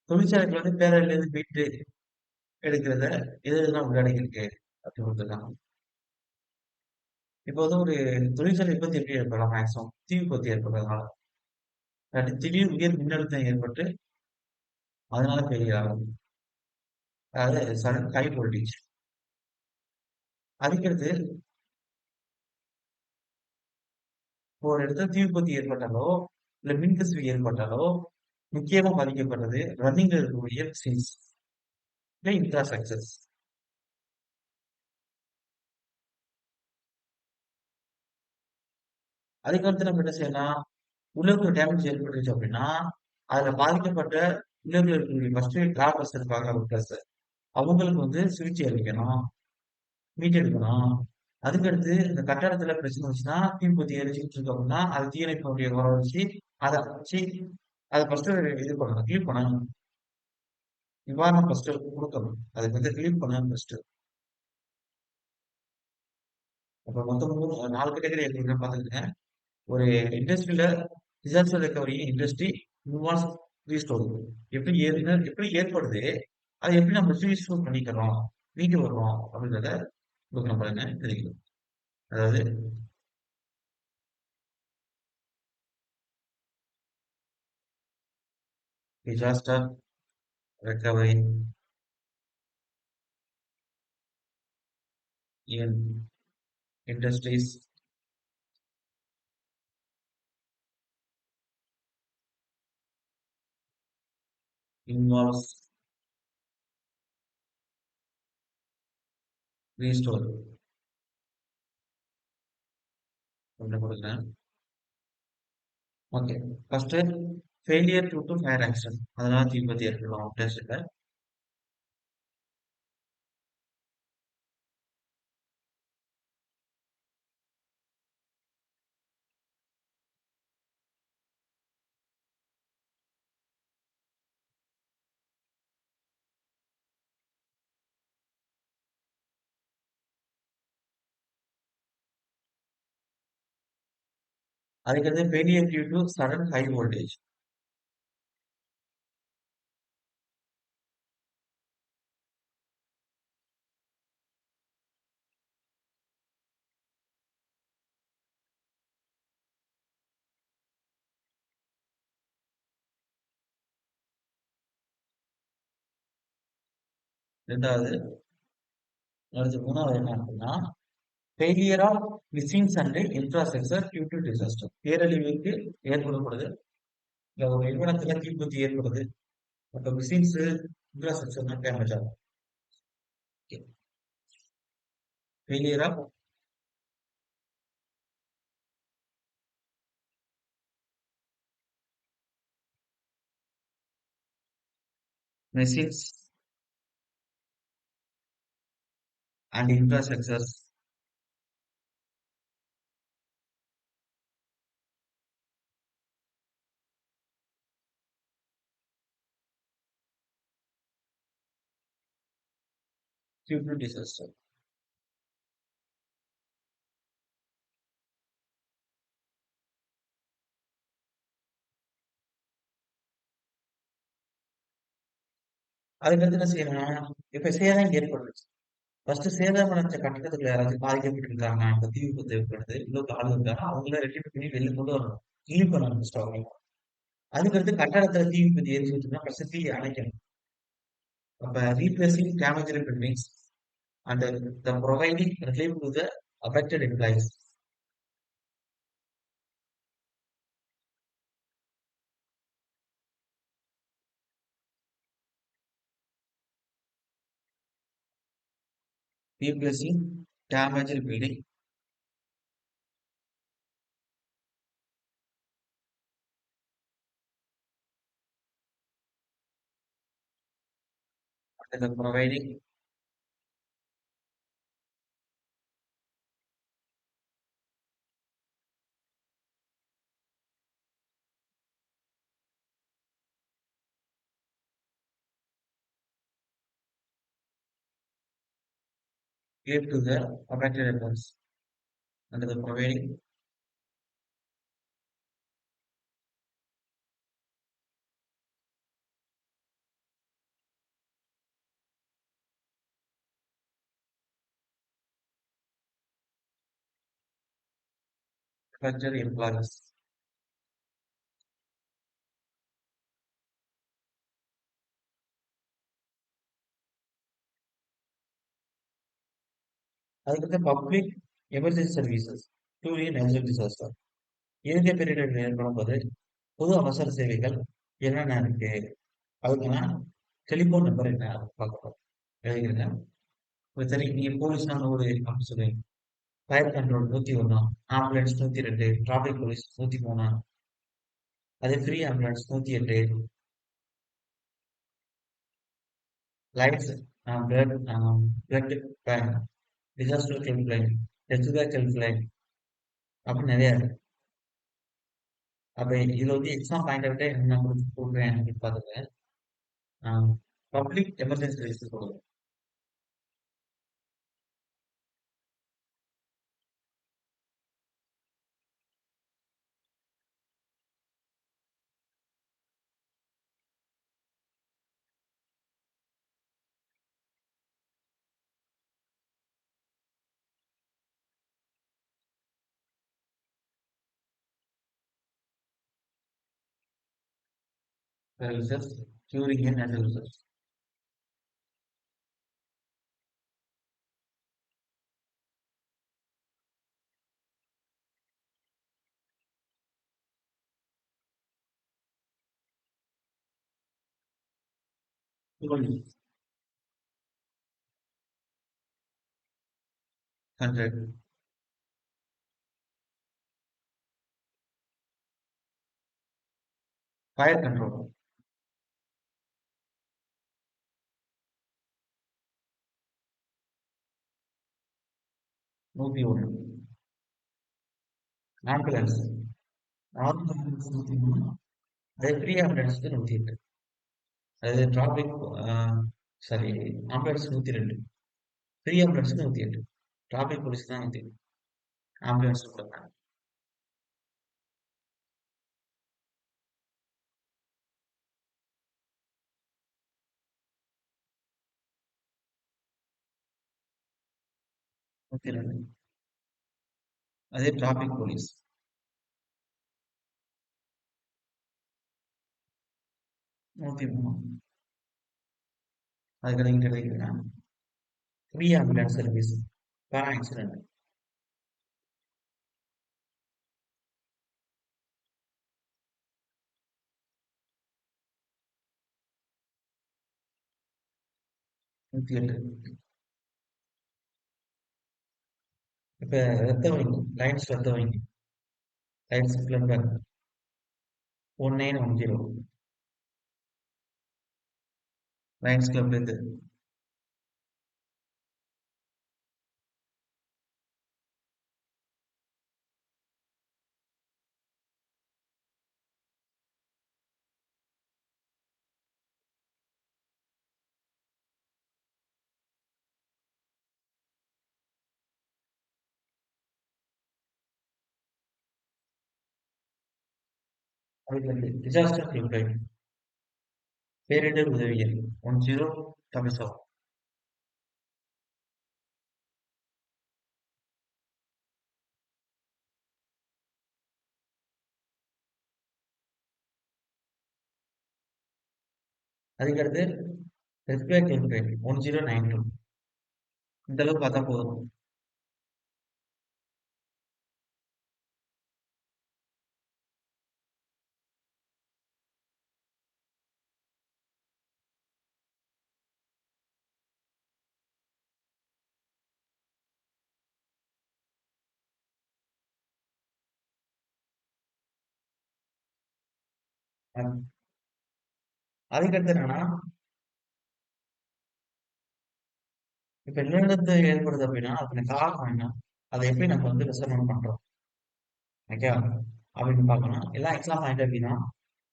தொழிற்சாலைகள் பேரழிவு மீட்டு எடுக்கிறத இதெல்லாம் உள்ளடங்கியிருக்கு அப்படின்னு கொடுத்துருக்காங்க. இப்போ ஒரு தொழிற்சாலை விபத்து எப்படி ஏற்படலாம்? மேக்ஸிமம் தீ விபத்து ஏற்படுறதுனால, இல்லாட்டி திடீர் உயர் மின்னழுத்தம் ஏற்பட்டு அதனால பெரிய ஆகும். அதாவது சடன் ஹை வோல்டேஜ். அதுக்கடுத்து ஒரு இடத்துல தீ விபத்து ஏற்பட்டாலோ இல்ல மின்கசிவு ஏற்பட்டாலோ முக்கியமா பாதிக்கப்படுறது ரன்னிங்ல இருக்கக்கூடிய மிஷின்ஸ் இல்ல இன்ஃப்ராஸ்ட்ரக்சர்ஸ். அதுக்கடுத்து நம்ம என்ன செய்யலாம்? உள்ளுக்குள்ள டேமேஜ் ஏற்பட்டுருச்சு அப்படின்னா அதுல பாதிக்கப்பட்ட உள்ளுக்குள்ள இருக்கக்கூடிய ஃபர்ஸ்ட் டிராவல்ஸ் இருப்பாங்க ஒர்க்கர்ஸ், அவங்களுக்கு சிகிச்சை அளிக்கணும், மீட்டெடுக்கணும். அதுக்கடுத்து இந்த கட்டடத்துல பிரச்சனை வந்துச்சுன்னா தீ விபத்து எரிச்சுட்டு இருக்கு அப்படின்னா அது தீயணைப்புடைய வர வச்சு அதை வச்சு அதை ஃபர்ஸ்ட் இது பண்ணணும், கிளீன் பண்ணணும், நிவாரணம் ஃபர்ஸ்ட் கொடுக்கணும், அதுக்கு கிளீன் பண்ணணும் ஃபர்ஸ்ட். அப்ப மொத்தம் 4 கேட்டகரி எப்படின்னு பாத்துக்கங்க. ஒரு இண்டஸ்ட்ரியில disaster recovery industry involves restore. எப்படி ஏற்படுது, அதை எப்படி நம்ம ரீஸ்டோர் பண்ணிக்கிறோம், மீண்டு வர்றோம் அப்படின்றத உங்களுக்கு நம்ம என்ன தெரியும். அதாவது disaster recovery in industries involves restore. Okay, first failure to fire accident, அதனால தீ விபத்து ஏற்படலாம் டெஸ்ட்ல. அதுக்கடுத்து failure due to sudden high voltage. ரெண்டாவது, அடுத்து 3வது என்ன அப்படின்னா failure of machines and infrastructure due to disaster. பேரழிவுக்கு ஏற்படப்படுது. இல்ல ஒரு நிறுவனத்துல தீப்பற்றி ஏற்படுது. அப்ப மிஷின்ஸ் இன்ஃப்ராஸ்ட்ரக்சர் தான் டேமேஜ் ஆகும். Failure of machines and infrastructures due to disaster. அதுக்கடுத்து என்ன செய்யணும்? இப்ப சேதம் ஏற்பட்டுருச்சு. ஃபர்ஸ்ட் சேதமடைஞ்ச கட்டடத்துல யாராச்சும் பாதிக்கப்பட்டிருக்காங்க, இப்ப தீ விபத்து ஏற்படுது, இவ்வளவு ஆள் இருக்காங்க, அவங்கள ரெட்டிஃபை பண்ணி வெளில கொண்டு வரணும். கிளீன் பண்ணணும் ஃபர்ஸ்ட் அவங்க. அதுக்கடுத்து கட்டடத்துல தீ விபத்து ஏற்பட்டுச்சுன்னா ஃபர்ஸ்ட் தீ அணைக்கணும். அப்ப replacing damaged buildings and the providing relief to the affected employees. Replacing damaged building and the providing relief to the affected employees and the providing affected employees. அதுக்கடுத்து public emergency services during natural disaster. இயற்கை பேரிடர் ஏற்படும் போது பொது அவசர சேவைகள் என்னென்ன இருக்கு? அதுக்கெல்லாம் டெலிபோன் நம்பர் என்ன பார்க்கணும். எழுதிக்கிறேங்க. இப்போ சரி, நீங்க போலீஸ்னா 100 அப்படின்னு சொல்லுவீங்க. Fire control 101, ambulance 102, traffic police 103, அதே free ambulance 108, lights, blood blood bank, disaster helpline, test helpline அப்படின்னு நிறைய இருக்கு. அப்ப இதுல வந்து எக்ஸாம் பாயிண்ட் அவுட்டே என்ன கொடுக்குறேன் அப்படின்னு பாத்துங்க. பப்ளிக் எமர்ஜென்சி சர்வீசஸ் கொடுக்கும். Services during and natural disaster. Police 100, fire control 101, ambulance ambulance 103, அதே ஃப்ரீ ஆம்புலன்ஸ்க்கு 108, அதாவது டிராபிக் சாரி ஆம்புலன்ஸ் 102, ஃப்ரீ ஆம்புலன்ஸ்க்கு 108, டிராபிக் போலீஸ் தான் 108, ஆம்புலன்ஸ் கொடுத்தாங்க. அதே டிராபிக் போலீஸ் 103. அது கிடைக்கிறேன். ஃப்ரீ ஆம்புலன்ஸ் சர்வீஸ் பேரா ஆக்சிடென்ட் 108. இப்ப ரத்த வைங்க. லைன்ஸ் ரத்த வைங்க. Lines plumber 1910. லைன்ஸ் கிளப்ல இருந்து அதுல இருந்து டிசாஸ்டர் கிளப் பேரிடர் உதவியல் 1077. அதுக்கடுத்து ரெஸ்பிரேட் கிளப் 1092. இந்த அளவுக்கு பார்த்தா போதும். அதுக்கடுத்து என்னன்னா, இப்ப நிலநடுக்கத்தை ஏற்படுது அப்படின்னா அதுக்கு காரணம் என்ன? அதை எப்படி நம்ம வந்து மெஷர்மெண்ட் பண்றோம்? ஓகே அப்படின்னு பார்க்கணும். எல்லாம் எக்ஸாம் பாயிண்ட் அப்படின்னா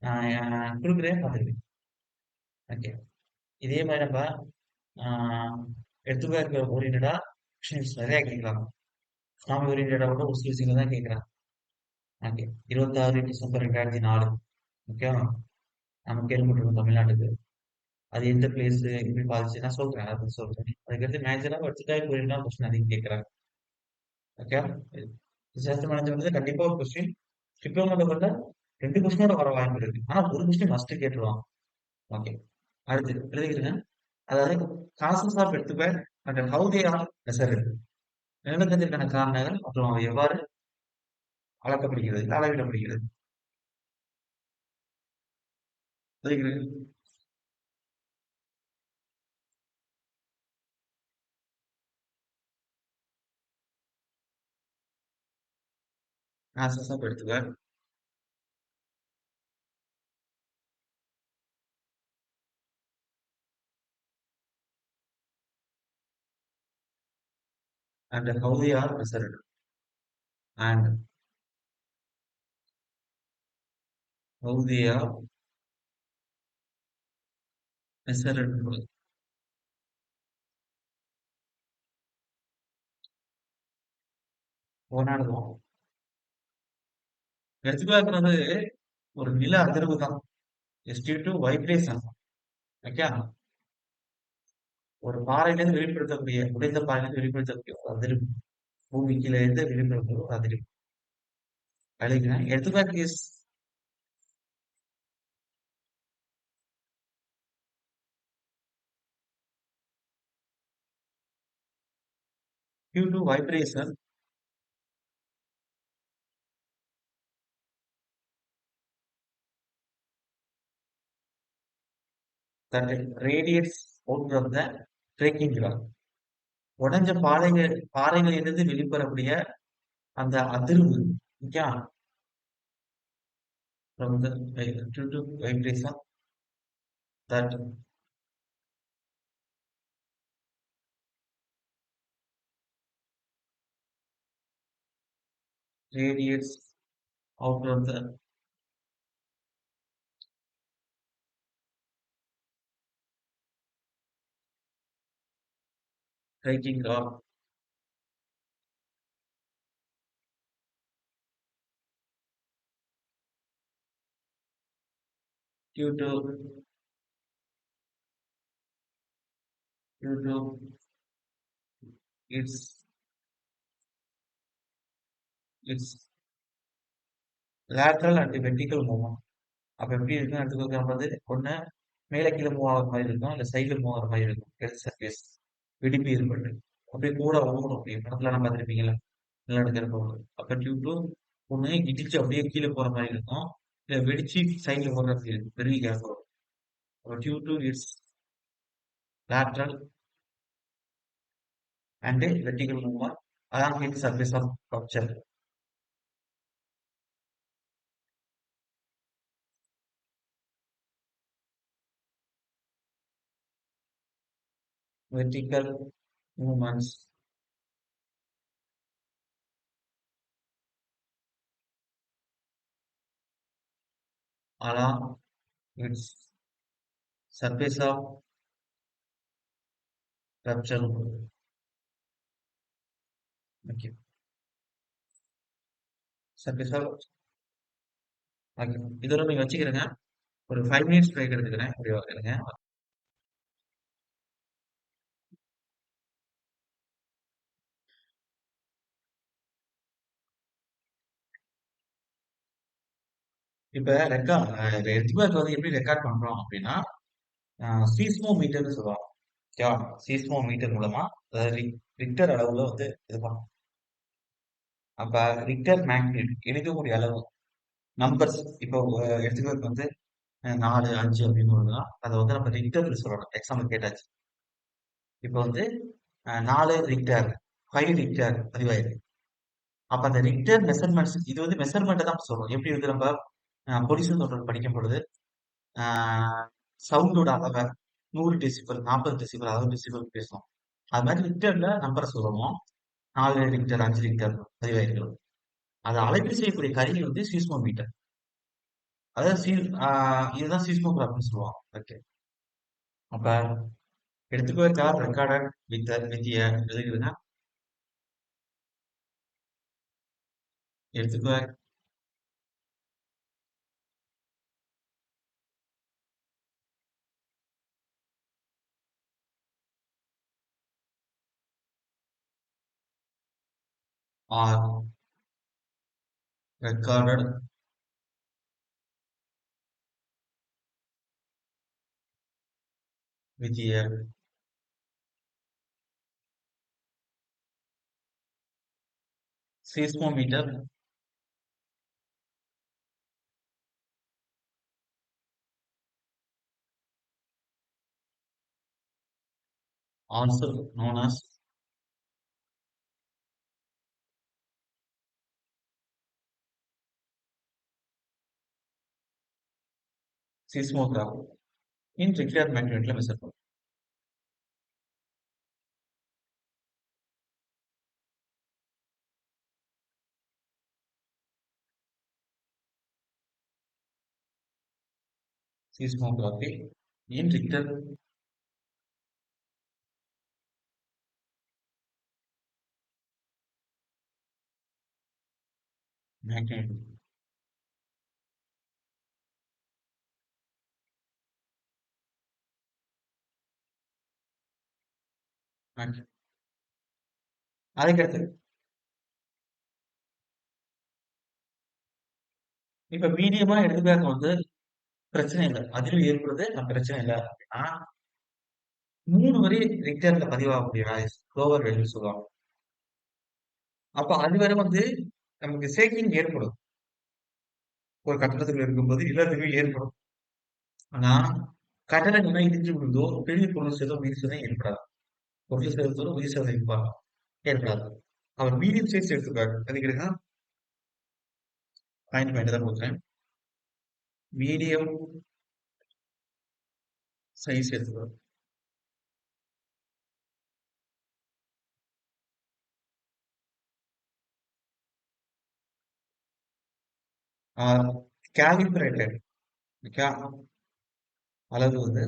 நான் கொடுக்குறேன் பார்த்துருக்கேன். ஓகே இதே மாதிரி நம்ம எடுத்துக்கோ இருக்கிற ஓரியன்டா கொஸ்டின்ஸ் நிறைய கேட்கலாம். எக்கனாமி ஓரியன்டா கூட ஒரு சில விஷயங்கள் தான் கேட்குறாங்க. Okay 26 December 2004. ஓகேவா நம்ம கேள்விப்பட்டிருக்கோம் தமிழ்நாட்டுக்கு. அது எந்த பிளேஸ் எப்படி பாதிச்சு நான் சொல்றேன். அதை சொல்றேன். அதுக்கடுத்து மேக்ஸிமம் எடுத்துக்காய் ஓரியன்டா கொஸ்டின் அதிகம் கேட்குறாங்க. ஓகே டிசாஸ்டர் மேனேஜ்மெண்ட் கண்டிப்பா ஒரு கொஸ்டின் டிப்ளமோ லெவல்ல 2 கொஸ்டினோட வர வாய்ப்பு இருக்கு. ஆனா ஒரு கொஸ்டின் மஸ்ட் கேட்டுருவாங்க. ஓகே அடுத்து எழுதிக்கிறேங்க. அதாவது causes of earthquake and how they are measured. நிலநடுக்கத்திற்கான காரணங்கள் மற்றும் அவை எவ்வாறு அளக்கப்படுகிறது அளவிடப்படுகிறது. Causes of earthquake and how they are measured and how they are measured. போனாடுவோம் எடுத்துக்காட்டுறது ஒரு நில அதிர்வு தான். To vibration. ஓகே ஒரு பாறையிலிருந்து வெளிப்படுத்தக்கூடிய உடைந்த பாறையிலிருந்து வெளிப்படுத்தக்கூடிய ஒரு அதிர்வு. பூமிக்குள்ள இருந்து வெளிப்படுத்தக்கூடிய ஒரு அதிர்வு. அழைக்கிறேன் எடுத்துக்காட்டு is due to vibration that radiates out of the trekking ground. உடைஞ்ச பாறைகளிலிருந்து வெளிப்படக்கூடிய அந்த அதிர்வு from the due to vibration that radiates out of the trekking ground. Due to its lateral and vertical movement. அப்ப எப்படி இருக்குன்னு எடுத்துக்கோங்க. ஒண்ணு மேல கீழே மூவ் ஆகிற மாதிரி இருக்கும், இல்ல சைடுல மூவ் ஆகிற மாதிரி இருக்கும். எர்த் சர்ஃபேஸ் வெடிப்பு ஏற்பட்டு அப்படியே கூட ஓடும். அப்படியே படத்துல எல்லாம் பார்த்துருப்பீங்களா நிலநடுக்கம். அப்ப டியூ டு ஒண்ணு இடிச்சு அப்படியே கீழே போற மாதிரி இருக்கும், இல்ல வெடிச்சு சைட்ல போற மாதிரி இருக்கும். பெரிய கேப் வரும். அப்ப due to its lateral and a vertical movement along its surface of rupture. Vertical movements along its surface of rupture. Okay. Surface of okay. இதோட நீங்க வச்சுக்கிறேங்க. ஒரு 5 மினிட்ஸ் பிரேக் எடுத்துக்கிறேன். அப்படியே இருங்க. இப்ப எர்த்குவேக் வந்து எப்படி ரெக்கார்ட் பண்றோம் அப்படின்னா, சீஸ்மோமீட்டர்னு சொல்லுவாங்க. ஓகேவா? சீஸ்மோமீட்டர் மூலமா அதாவது ரிக்டர் அளவுல வந்து இது பண்ணும். அப்ப ரிக்டர் மேக்னிட்யூட் எடுக்கக்கூடிய அளவு நம்பர்ஸ் இப்போ எர்த்குவேக் வந்து 4, 5 அப்படின்னு வருதுன்னா, அதை வந்து நம்ம ரிக்டர்ல சொல்லணும். எக்ஸாம்பிள் கேட்டாச்சு. இப்போ வந்து 4 ரிக்டர், 5 ரிக்டர் பதிவாயிருக்கு. அப்ப அந்த ரிக்டர் மெஷர்மெண்ட்ஸ் இது வந்து மெஷர்மெண்ட் தான் சொல்றோம். எப்படி வந்து நம்ம பொல்யூஷன் கண்ட்ரோல் படிக்கும் பொழுது சவுண்டோட அளவை 100 டெசிபல், 40 டெசிபல், 60 டெசிபல் பேசணும். அது மாதிரி ரிக்டர்ல நம்பரை சொல்லணும். 4 ரிக்டர், 5 ரிக்டர் பதிவாயிருக்கிறது. அதை அளவீடு செய்யக்கூடிய கருவி வந்து சீஸ்மோமீட்டர். அதாவது இதுதான் சீஸ்மோகிராஃப்னு சொல்லுவாங்க. ஓகே. அப்ப எடுத்துக்கோ ரெக்கார்டட் வித் எழுதுகிறதுனா எடுத்துக்கோ are recorded with a seismometer also known as seismograph in Richter magnetல மெஷர் பண்ணும். Seismography in Richter magnet. அதுக்கடுத்து இப்ப மீடியமா எடுத்துக்காக வந்து பிரச்சனை இல்லை. அதிலும் ஏற்படுது பிரச்சனை இல்லை அப்படின்னா 3 வரை ரிக்டர்ல பதிவாகக்கூடிய வாய்ஸ் லோவர் வேல்யூ சொல்லுவாங்க. அப்ப அது வரை வந்து நமக்கு ஷேக்கிங் ஏற்படும். ஒரு கட்டடத்துல இருக்கும்போது எல்லாத்துக்குமே ஏற்படும். ஆனா கட்டடம் என்ன இடிஞ்சு விழுந்தோ பெரிய பொருள் சேதம் உயிர் சேதம் ஏற்படாது. பொருள் சேதத்தோட உயிர் சேதம் ஏற்படாது. அவர் மீடியம் சைஸ் எடுத்துக்காரு. அதுக்கு பாயிண்ட் தான் கொடுக்குறேன். Medium size எடுத்துக்காரு. கேலிபிரேட்டட் அளவு வந்து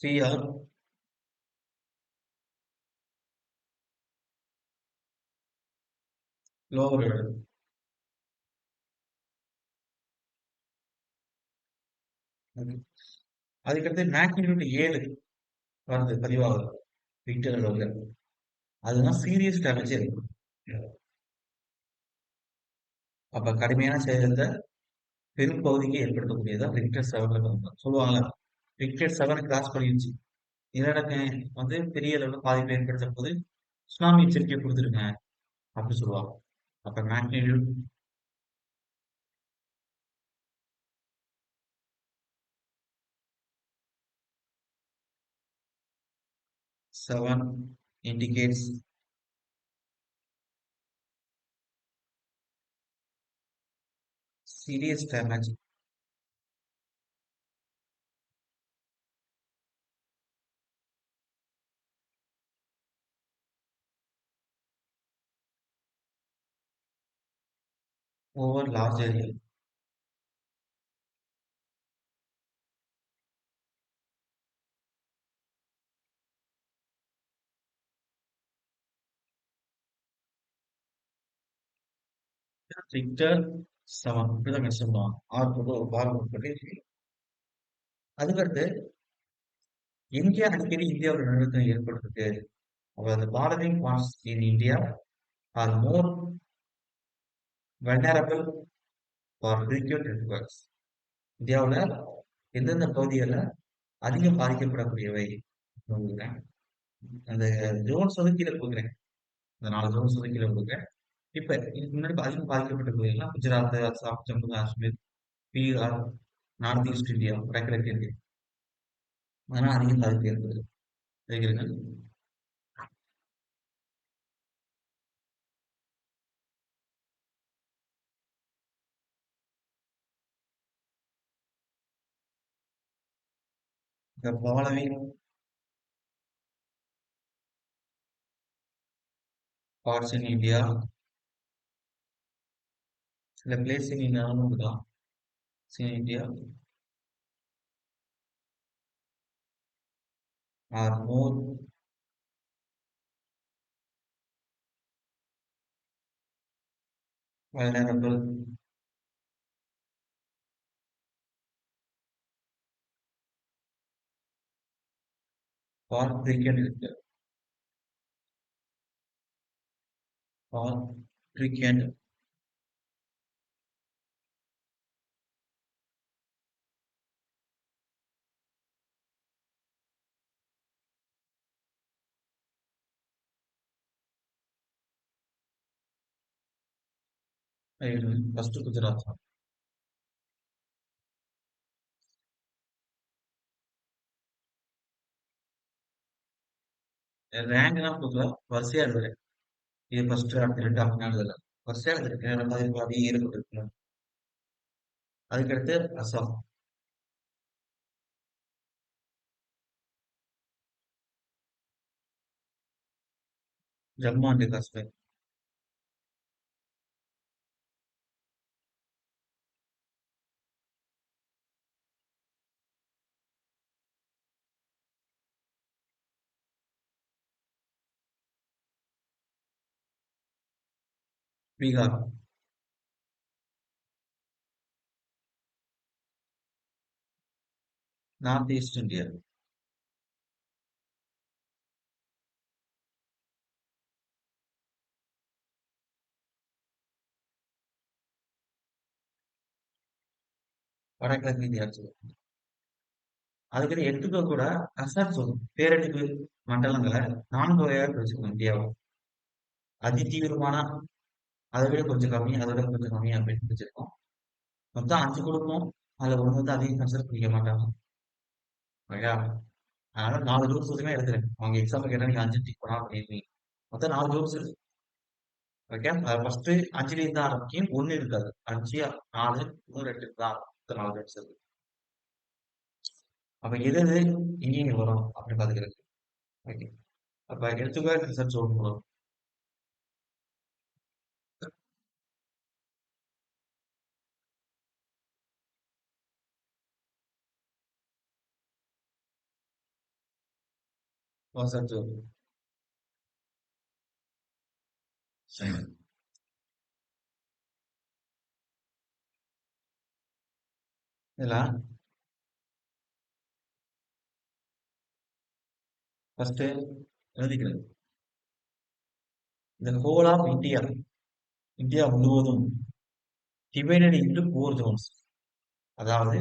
CR லோவர். அதுக்கடுத்து மேக்னிடியூட் 7 வருது பதிவாகுது ரிக்டர் அளவுல. அதுதான் சீரியஸ் டேமேஜ் இருக்கும். அப்ப கடுமையான சேதத்தை பெரும் பகுதிக்கு ஏற்படுத்தக்கூடியதான் ரிக்டர் லெவல்ல சொல்லுவாங்கல்ல விக்கெட் 7 கிராஸ் பண்ணிருச்சு. நிலநடுக்கம் வந்து பெரிய அளவுல பாதிப்பை ஏற்படுத்த போது சுனாமி எச்சரிக்கை கொடுத்துருங்க அப்படின்னு சொல்லுவாங்க. அப்ப magnitude 7 indicates serious damage. Over large area. Richter 7 இப்படிதான் மென்ஷன் பண்ணுவாங்க. 6 போட்டு ஒரு பாரம் உட்பட்டு. அதுக்கடுத்து எங்கே அடிக்கடி இந்தியாவோட நிலநடுக்கம் ஏற்படுத்துது. அப்ப the borrowing parts in India are more vulnerable for frequent earthquakes. இந்தியாவுல எந்தெந்த பகுதிகள்ல அதிகம் பாதிக்கப்படக்கூடியவை கொடுக்குறேன். அந்த ஜோன்ஸ் வந்து கீழே கொடுக்குறேன். இந்த 4 ஜோன்ஸ் வந்து கீழே கொடுக்குறேன். இப்ப இதுக்கு முன்னாடி அதிகம் பாதிக்கப்பட்ட பகுதிகள்லாம் Gujarat, Assam, Jammu Kashmir, Bihar, north east India, வடகிழக்கு இந்தியா. அதெல்லாம் அதிகம் பாதிப்பு ஏற்படுது. சரிங்களா? The following parts in India, சில பிளேஸ் இன் இந்தியாவும் தான் in India are more vulnerable for frequent or frequent first Gujarat. ரேங்க்லாம் கொடுக்கல, வரிசையா எழுதுறேன். இது ஃபர்ஸ்ட் அடுத்த 2 அப்படின்னு எழுதல. வரிசையா எழுதுறேன். பாதிப்பு அதிகம் ஏற்பட்டிருக்கு. அதுக்கடுத்து Assam. Jammu and Kashmir. Bihar. North east India. வடகிழக்கு இந்தியா. அதுக்கடி எடுத்துக்க கூட அசார் சொல்லும் பேரழிவு மண்டலங்களை 4 வகையாக பிரிச்சுக்கணும் இந்தியாவை. அதிதீவிரமான, அதை விட கொஞ்சம் கம்மி, அதை விட கொஞ்சம் கம்மி அப்படின்னு பிரிச்சிருக்கோம். மொத்தம் 5 குடும்பம். அதுல ஒண்ணு வந்து அதிகம் கன்சிடர் பண்ணிக்க மாட்டாங்க. ஓகேயா? அதனால 4 குரூப்ஸ் வச்சுமே எடுத்துறேன். அவங்க எக்ஸாம் கேட்டா நீங்க 5 டிக் பண்ணா பண்ணிருக்கீங்க. மொத்தம் 4 குரூப்ஸ் இருக்கு. ஓகே, ஃபர்ஸ்ட் 5ல இருந்து ஆரம்பிக்கும். 1 இருக்காது. 5, 4, 3, 2 தான் 4 குரூப்ஸ் இருக்கு. அப்ப எது எது எங்கெங்க வரும் அப்படின்னு பாத்துக்கிறது. ஓகே, அப்ப எடுத்துக்க ரிசர்ச் சொல்லணும். ரிசர்ச் இதுல ஃபர்ஸ்ட் எழுதிக்கிறது. இந்த ஹோல் ஆஃப் இந்தியா, இந்தியா முழுவதும் டிவைடட் இன்டு 4 ஜோன்ஸ். அதாவது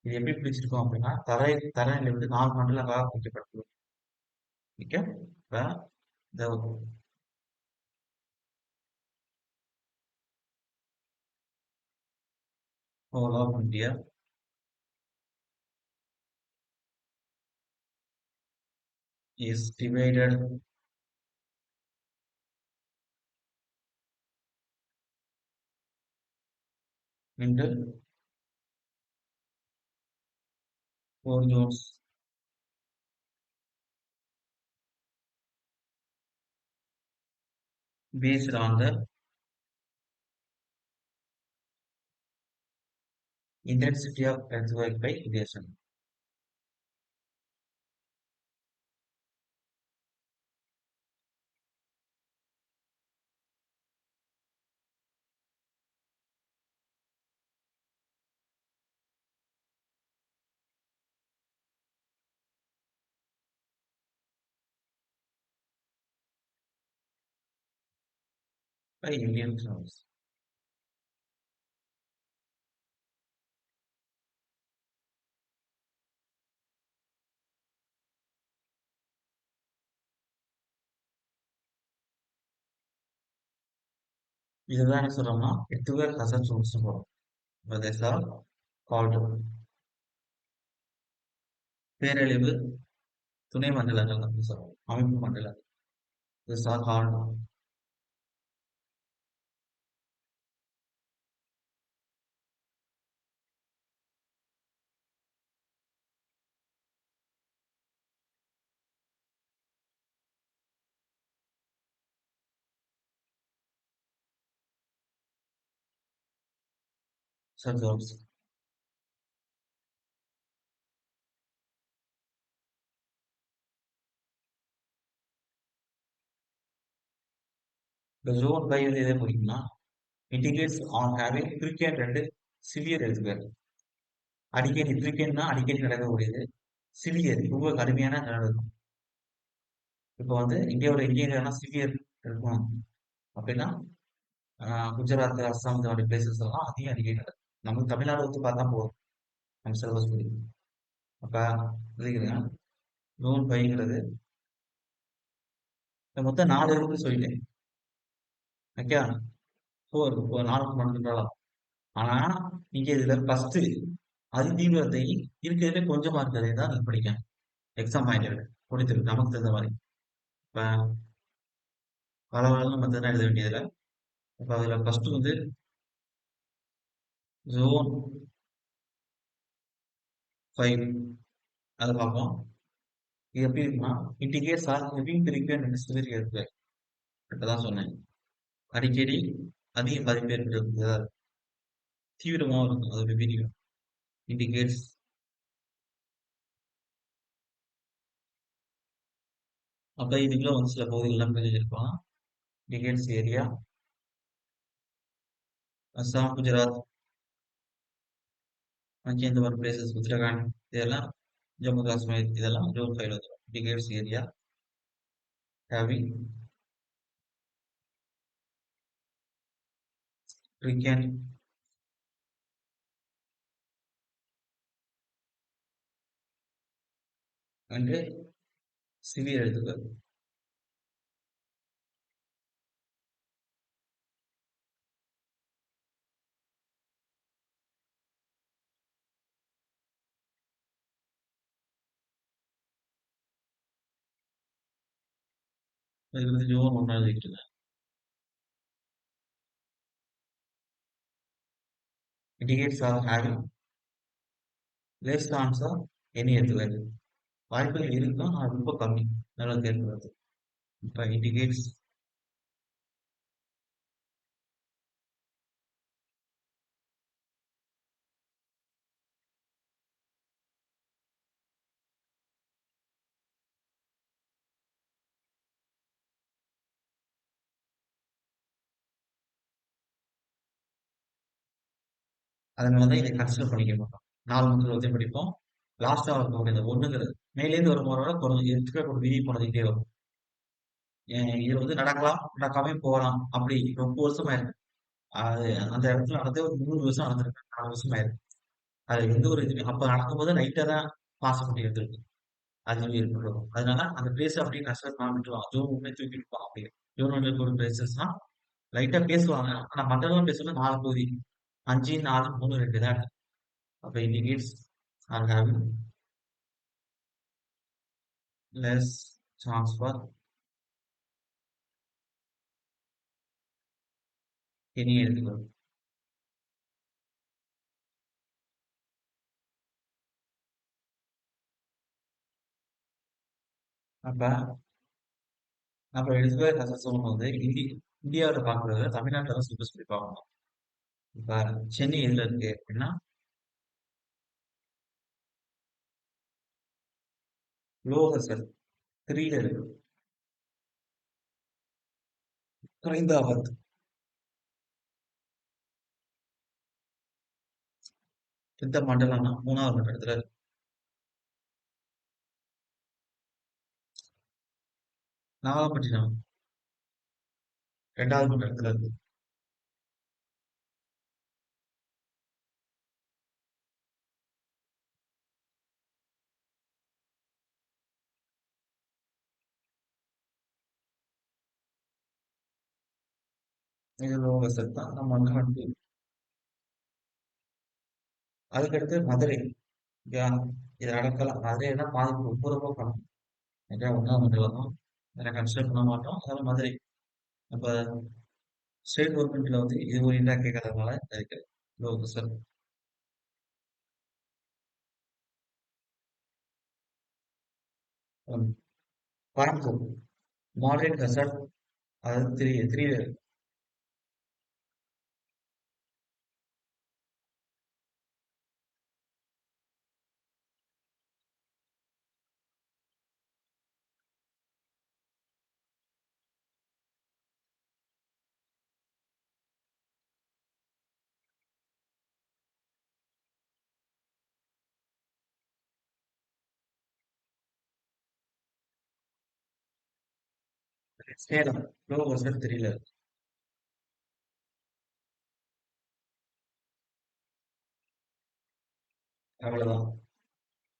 இது எப்படி பிரிச்சிருக்கோம் அப்படின்னா தரையில வந்து 4 மண்டலங்களாக பிரிக்கப்பட்டிருக்கு. ஓகே. இப்ப இந்த whole of India is divided into 4 zones based on the intensity of earthquake by radiation. By Indian zones. இதுதான் என்ன சொல்றோம்னா earthquake hazard zones னு போறோம். But these are called பேரழிவு துணை மண்டலங்கள் அப்படின்னு சொல்றோம். அமைப்பு மண்டலம். These are called subzones. The zone by வந்து எதை குறிக்கும்னா indicates on having frequent and severe earthquake. அடிக்கடி frequentனா அடிக்கடி நடக்கக்கூடியது. சிவியர் ரொம்ப கடுமையான நடக்கும். இப்போ வந்து இந்தியாவோட எங்கெங்கெல்லாம் சிவியர் இருக்கும் அப்படின்னா குஜராத், அஸ்ஸாம் இந்த மாதிரி பிளேசஸ் எல்லாம் அதிகம் அடிக்கடி நடக்கும். நமக்கு தமிழ்நாடு வந்து பார்த்தா போதும். நம்ம சிலபஸ் முடியும். அப்ப இதுக்குங்க ஜூன் 5ங்கிறது மொத்தம் 4 இருக்குன்னு சொல்லிட்டேன். ஓகே. 4 மண்டலம். ஆனா இங்க இதுல ஃபர்ஸ்ட் அதிதீவிரத்தை இருக்கிறதுல கொஞ்சமா இருக்கிறதே தான் நீங்க படிக்கணும். எக்ஸாம் பாயிண்ட் கொடுத்துருக்கு நமக்கு தகுந்த மாதிரி. இப்ப பல நம்ம தான் எழுத வேண்டியதுல இப்ப அதுல ஃபர்ஸ்ட் வந்து ஜோன் 5 அதை பார்ப்போம். இது எப்படி இருக்குன்னா indicates are having frequent and severe earthquake. இப்பதான் சொன்னேன். அடிக்கடி அதிக பாதிப்பு ஏற்படுறது தீவிரமாக இருக்கும். அது வெவ்வேறு இண்டிகேட்ஸ் அப்ப இதுக்குள்ள வந்து சில பகுதிகள்லாம் பிரிஞ்சிருக்கலாம். இண்டிகேட்ஸ் ஏரியா அஸ்ஸாம், குஜராத், அங்கே இந்த மாதிரி பிளேசஸ் உத்தரகாண்ட் இதெல்லாம் ஜம்மு காஷ்மீர் இதெல்லாம் ஜோன் 5 வந்துடும். Indicates area having frequent and severe earthquake. இது வந்து June 1 எழுதிட்டுங்க. Indicates are having less chance of any earthquake. வாய்ப்புகள் இருக்கும் அது ரொம்ப கம்மி நல்லது ஏற்படுறது. இப்ப இண்டிகேட்ஸ் அதனாலதான் இதை கன்சிடர் பண்ணிக்க மாட்டோம். 4 முதல் வரையும் படிப்போம். லாஸ்டா வரக்கூடிய இந்த ஒண்ணுங்கிறது மேலேருந்து ஒரு முறை குறைஞ்சு இருக்கிற ஒரு விதி போனதுக்கிட்டே வரும். இது வந்து நடக்கலாம் நடக்காம போகலாம். அப்படி ரொம்ப வருஷமா இருக்கு. அது அந்த இடத்துல நடந்தே ஒரு 3 வருஷம் நடந்திருக்கு, 4 வருஷமா இருக்கு. அது எந்த ஒரு இதுவுமே அப்ப நடக்கும்போது லைட்டா தான் பாசிபிலிட்டி இருந்திருக்கு. அதுவே இருக்கட்டும். அதனால அந்த பிளேஸ் அப்படியே கன்சிடர் பண்ணாம விட்டுருவாங்க. ஜூன் 1 தூக்கிட்டு போவாங்க அப்படியே. ஜூன் 1 ஒரு பிளேஸஸ்னா லைட்டா பேசுவாங்க. ஆனா மத்ததெல்லாம் பேசுறது 4 பகுதி. 5, 4, 3, 2 தான் இருக்கு. அப்ப indicates are having less chance for any எடுத்துக்கிறது. அப்ப நம்ம எடுத்துக்கிற கன்செப்ஷன் வந்து இந்தியாவுல பார்க்கறத தமிழ்நாட்டுல தான் சூப்பர் சொல்லி பார்க்கணும். இப்ப சென்னை எதுல இருக்கு அப்படின்னா லோகசல் 3ல இருக்கு. குறைந்த ஆபத்து இந்த மண்டலம்னா 3வது மண்டலத்துல இருக்கு. நாகப்பட்டினம் 2வது மண்டலத்துல இருக்கு. இது லோகசல் தான் நம்ம வந்து அதுக்கடுத்து மதுரை. ஓகேவா? இதை அடக்கலாம். மதுரையை தான் பாதிப்பு ரொம்ப ரொம்ப கம்மி. ஓகே, 1வது மண்டலம் தான். இதை கன்சிடர் பண்ண மாட்டோம். அதனால மதுரை. அப்ப ஸ்டேட் கவர்மெண்ட்ல வந்து இது ஒரு இண்டா கேட்கறதுனால இருக்கு லோகசல். கோயம்புத்தூர் மாடரேட் ஹசார்ட் அதாவது த்ரீ த்ரீ சேலம் லோகசல் 3ல இருக்கு. அவ்வளவுதான்.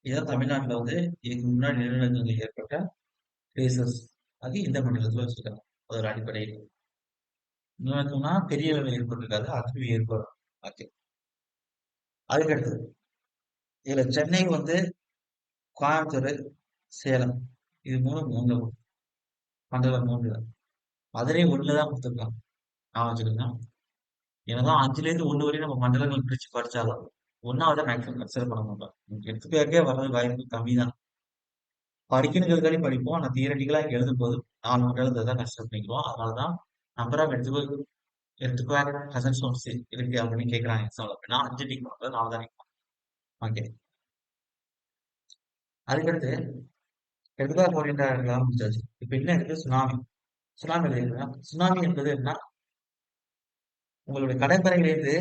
இதான் தமிழ்நாட்டுல வந்து இதுக்கு முன்னாடி நிலநடுக்கங்கள் ஏற்பட்ட பிளேசஸ். அது இந்த மண்டலத்துல வச்சிருக்காங்க. அது ஒரு அடிப்படையில் நிலநடுக்கம்னா பெரிய அளவில் ஏற்பட்டிருக்காது, அதுவே ஏற்படும். ஓகே. அதுக்கடுத்தது இதுல சென்னை வந்து கோயம்புத்தூர், சேலம் இது மூணு மூணு மண்டலம் 3 தான். மதுரை 1ல தான் கொடுத்துருக்காங்க. நான் வச்சுருக்கேன். என்னதான் 5ல இருந்து 1 வரையும் நம்ம மண்டலங்கள் பிரிச்சு படிச்சாலும் 1வது மேக்ஸிமம் கன்சிடர் பண்ண மாட்டோம். எடுத்துக்காட்டே வர்றது வாய்ப்பு கம்மி தான். படிக்கணுங்கிறதுக்காண்டி படிப்போம். ஆனா தியரட்டிக்கலா இங்க எழுதும்போது 4 மண்டலத்தை தான் கன்சிடர் பண்ணிக்குவோம். அதனாலதான் நம்பர் ஆஃப் எடுத்துக்கோ கசன்ஸ் இருக்கு அப்படின்னு கேட்கறாங்க எக்ஸாம்ல. அப்படின்னா 5 டிக் பண்றது 4 தான். ஓகே. அதுக்கடுத்து எடுத்துக்காட்டு ஓரியன்டா முடிச்சாச்சு. இப்ப என்ன இருக்கு? சுனாமி. சுனாமி எழுதிருக்கா? சுனாமி என்பது என்ன? உங்களுடைய கடற்கரையிலிருந்து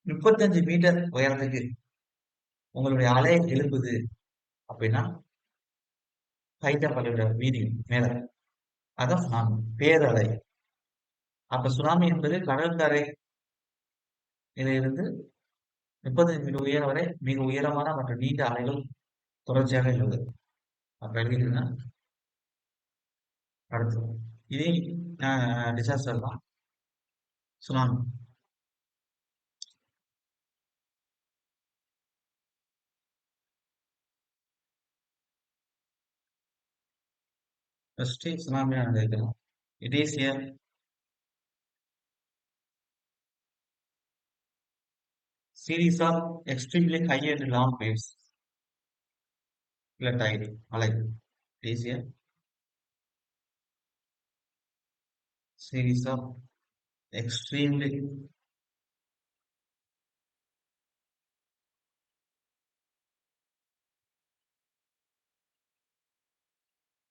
35 மீட்டர் உயரத்துக்கு உங்களுடைய அலை எழுப்புது அப்படின்னா ஹைட் ஆஃப் அலையோட மீனிங் மேல. அதான் சுனாமி. பேரலை. அப்ப சுனாமி என்பது கடற்கரையில இருந்து 35 மீட்டர் உயரம் வரை மிக உயரமான மற்றும் நீண்ட அலைகள் தொடர்ச்சியாக எழுது. அப்ப எழுதிருக்கீங்கன்னா அடுத்து இதே டிசாஸ்டர் தான் சுனாமி. ஃபர்ஸ்ட் சுனாமி எழுதிக்கலாம். It is a series of extremely high and long waves இல்ல tide அலை. It is a series of extremely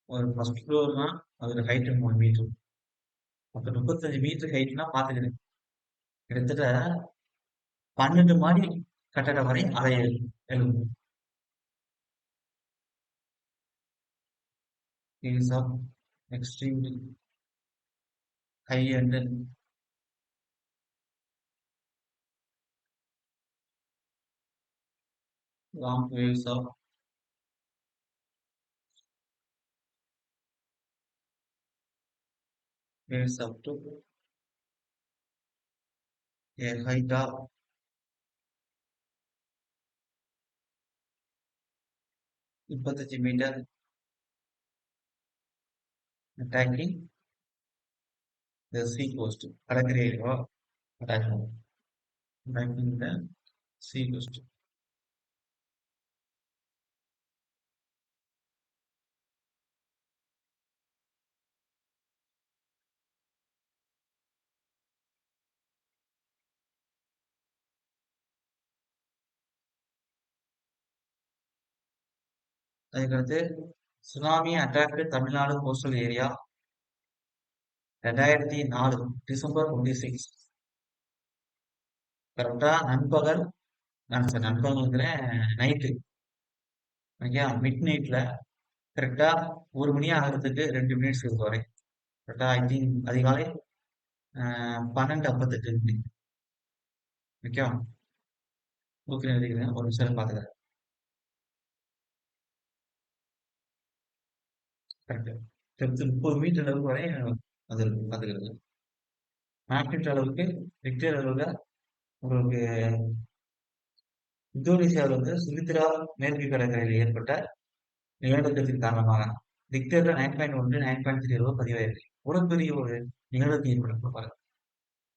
ஒரு ஃபர்ஸ்ட் ஃப்ளோர்னா அதோட ஹைட் 3 மீட்டர். அப்ப 35 மீட்டர் ஹைட்னா பாத்துக்கிறேன். கிட்டத்தட்ட 12 மாடி கட்டடம் வரை அலை எழும். Series of extremely high and long waves up to a height of 35 meter, attacking the sea coast. கடற்கரை attacking the sea coast. அதுக்கடுத்து tsunami attacked Tamil Nadu coastal area 2004 December 26. கரெக்டா நண்பகல் நண்பகல் நைட்டு ஓகே மிட் நைட்ல கரெக்டா 1 மணி ஆகிறதுக்கு 2 மினிட்ஸ் இருக்கு வரை கரெக்டா ஐ திங்க் அதிகாலை 12:58 ஓகே புக்கில் எழுதிக்கிறேன் ஒரு நிமிஷம் பார்த்துக்கிறேன் கரெக்ட் 30 மீட்டர் அளவுக்கு வரை அது பார்த்துக்கிறது மேக்னிட் அளவுக்கு ரிக்டர் அளவில் உங்களுக்கு இந்தோனேசியாவில் வந்து சுமித்ரா மேற்கு கடற்கரையில் ஏற்பட்ட நிலநடுக்கத்தின் காரணமாக ரிக்டர்ல 9.1 9.3 அளவு பதிவாயிருக்கு ஒரு பெரிய ஒரு நிலநடுக்கம் ஏற்பட்டு பாருங்க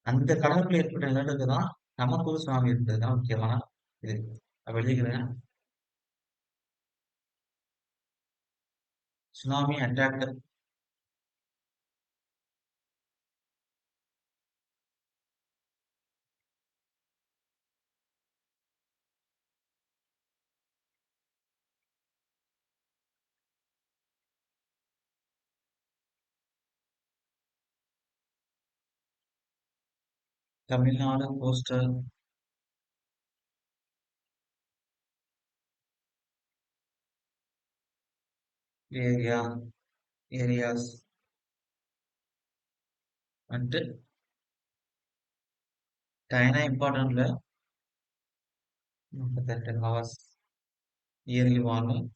அந்த கடலுக்குள்ள ஏற்பட்ட நிலநடுக்கம் தான் நமக்கு சுனாமி இருந்தது தான் முக்கியமான இது எழுதிக்கிறேன் tsunami attacked Tamil Nadu coastal areas வந்துட்டு டைனா இம்பார்ட்டன்ட்ல 38 hours early warning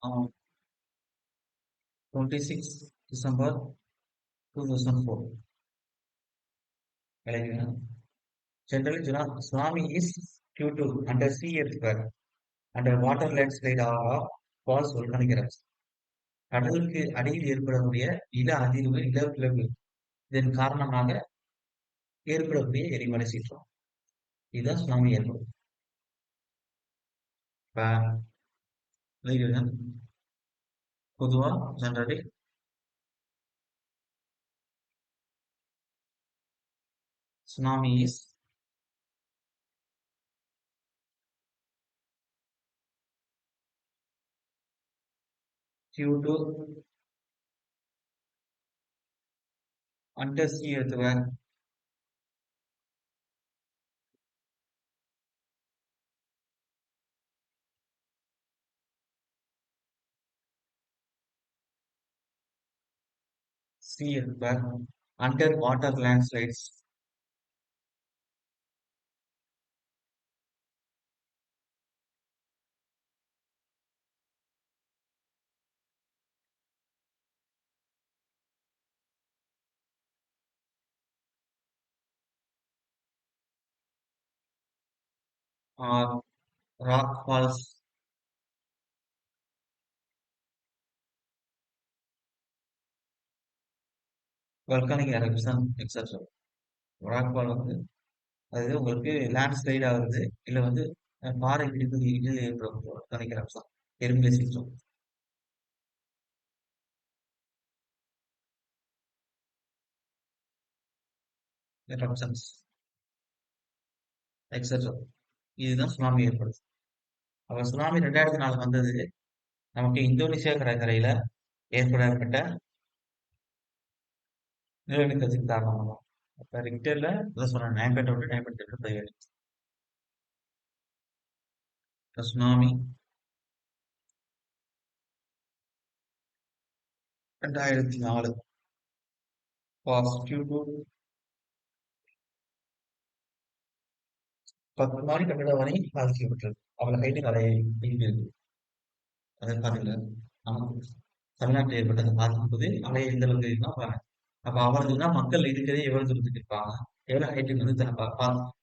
on 26 December 2004. Generally, tsunami is due to undersea earthquake, underwater landslide or false volcanic eruption. கடலுக்கு அடியில் ஏற்படக்கூடிய நில அதிர்வு நிலப்பிளவு இதன் காரணமாக ஏற்படக்கூடிய எரிமலை சீற்றம் இதுதான் சுனாமி ஏற்படும் பொதுவா generally tsunami is due to undersea earthquake sea earthquake underwater landslides or rock falls volcanic eruption etc. Rock fall வந்து அது உங்களுக்கு லேண்ட்ஸ்லைட் ஆகுது இல்லை வந்து பாறை இடிந்து ஏற்படும் volcanic eruption எரிமலை சீற்றம் eruptions etc. இதுதான் சுனாமி ஏற்படுது அப்ப சுனாமி 2004 வந்தது நமக்கு இந்தோனேசியா கடற்கரையில ஏற்பட்ட நிலநடுக்கத்தின் காரணமாக அப்ப ரிக்டர்ல சொன்ன 9.1 9.2 பதிவேறு சுனாமி 2004 பாசிட்டிவ் டு 10 மாடி கட்டிட வரை பாதிக்கப்பட்டிருக்கு. அவ்வளவு ஹைட்டு நிறைய இருக்கு. அதை பாருங்க. நமக்கு தமிழ்நாட்டில் ஏற்பட்ட அந்த பாதிக்கும் போது அலை எந்த அளவுக்கு இருக்குன்னா பாருங்க. அப்ப அவர்கள்னா மக்கள் இருக்கிறதே எவ்வளவு தூரத்துக்கு இருப்பாங்க, எவ்வளவு ஹைட்டுக்கு வந்து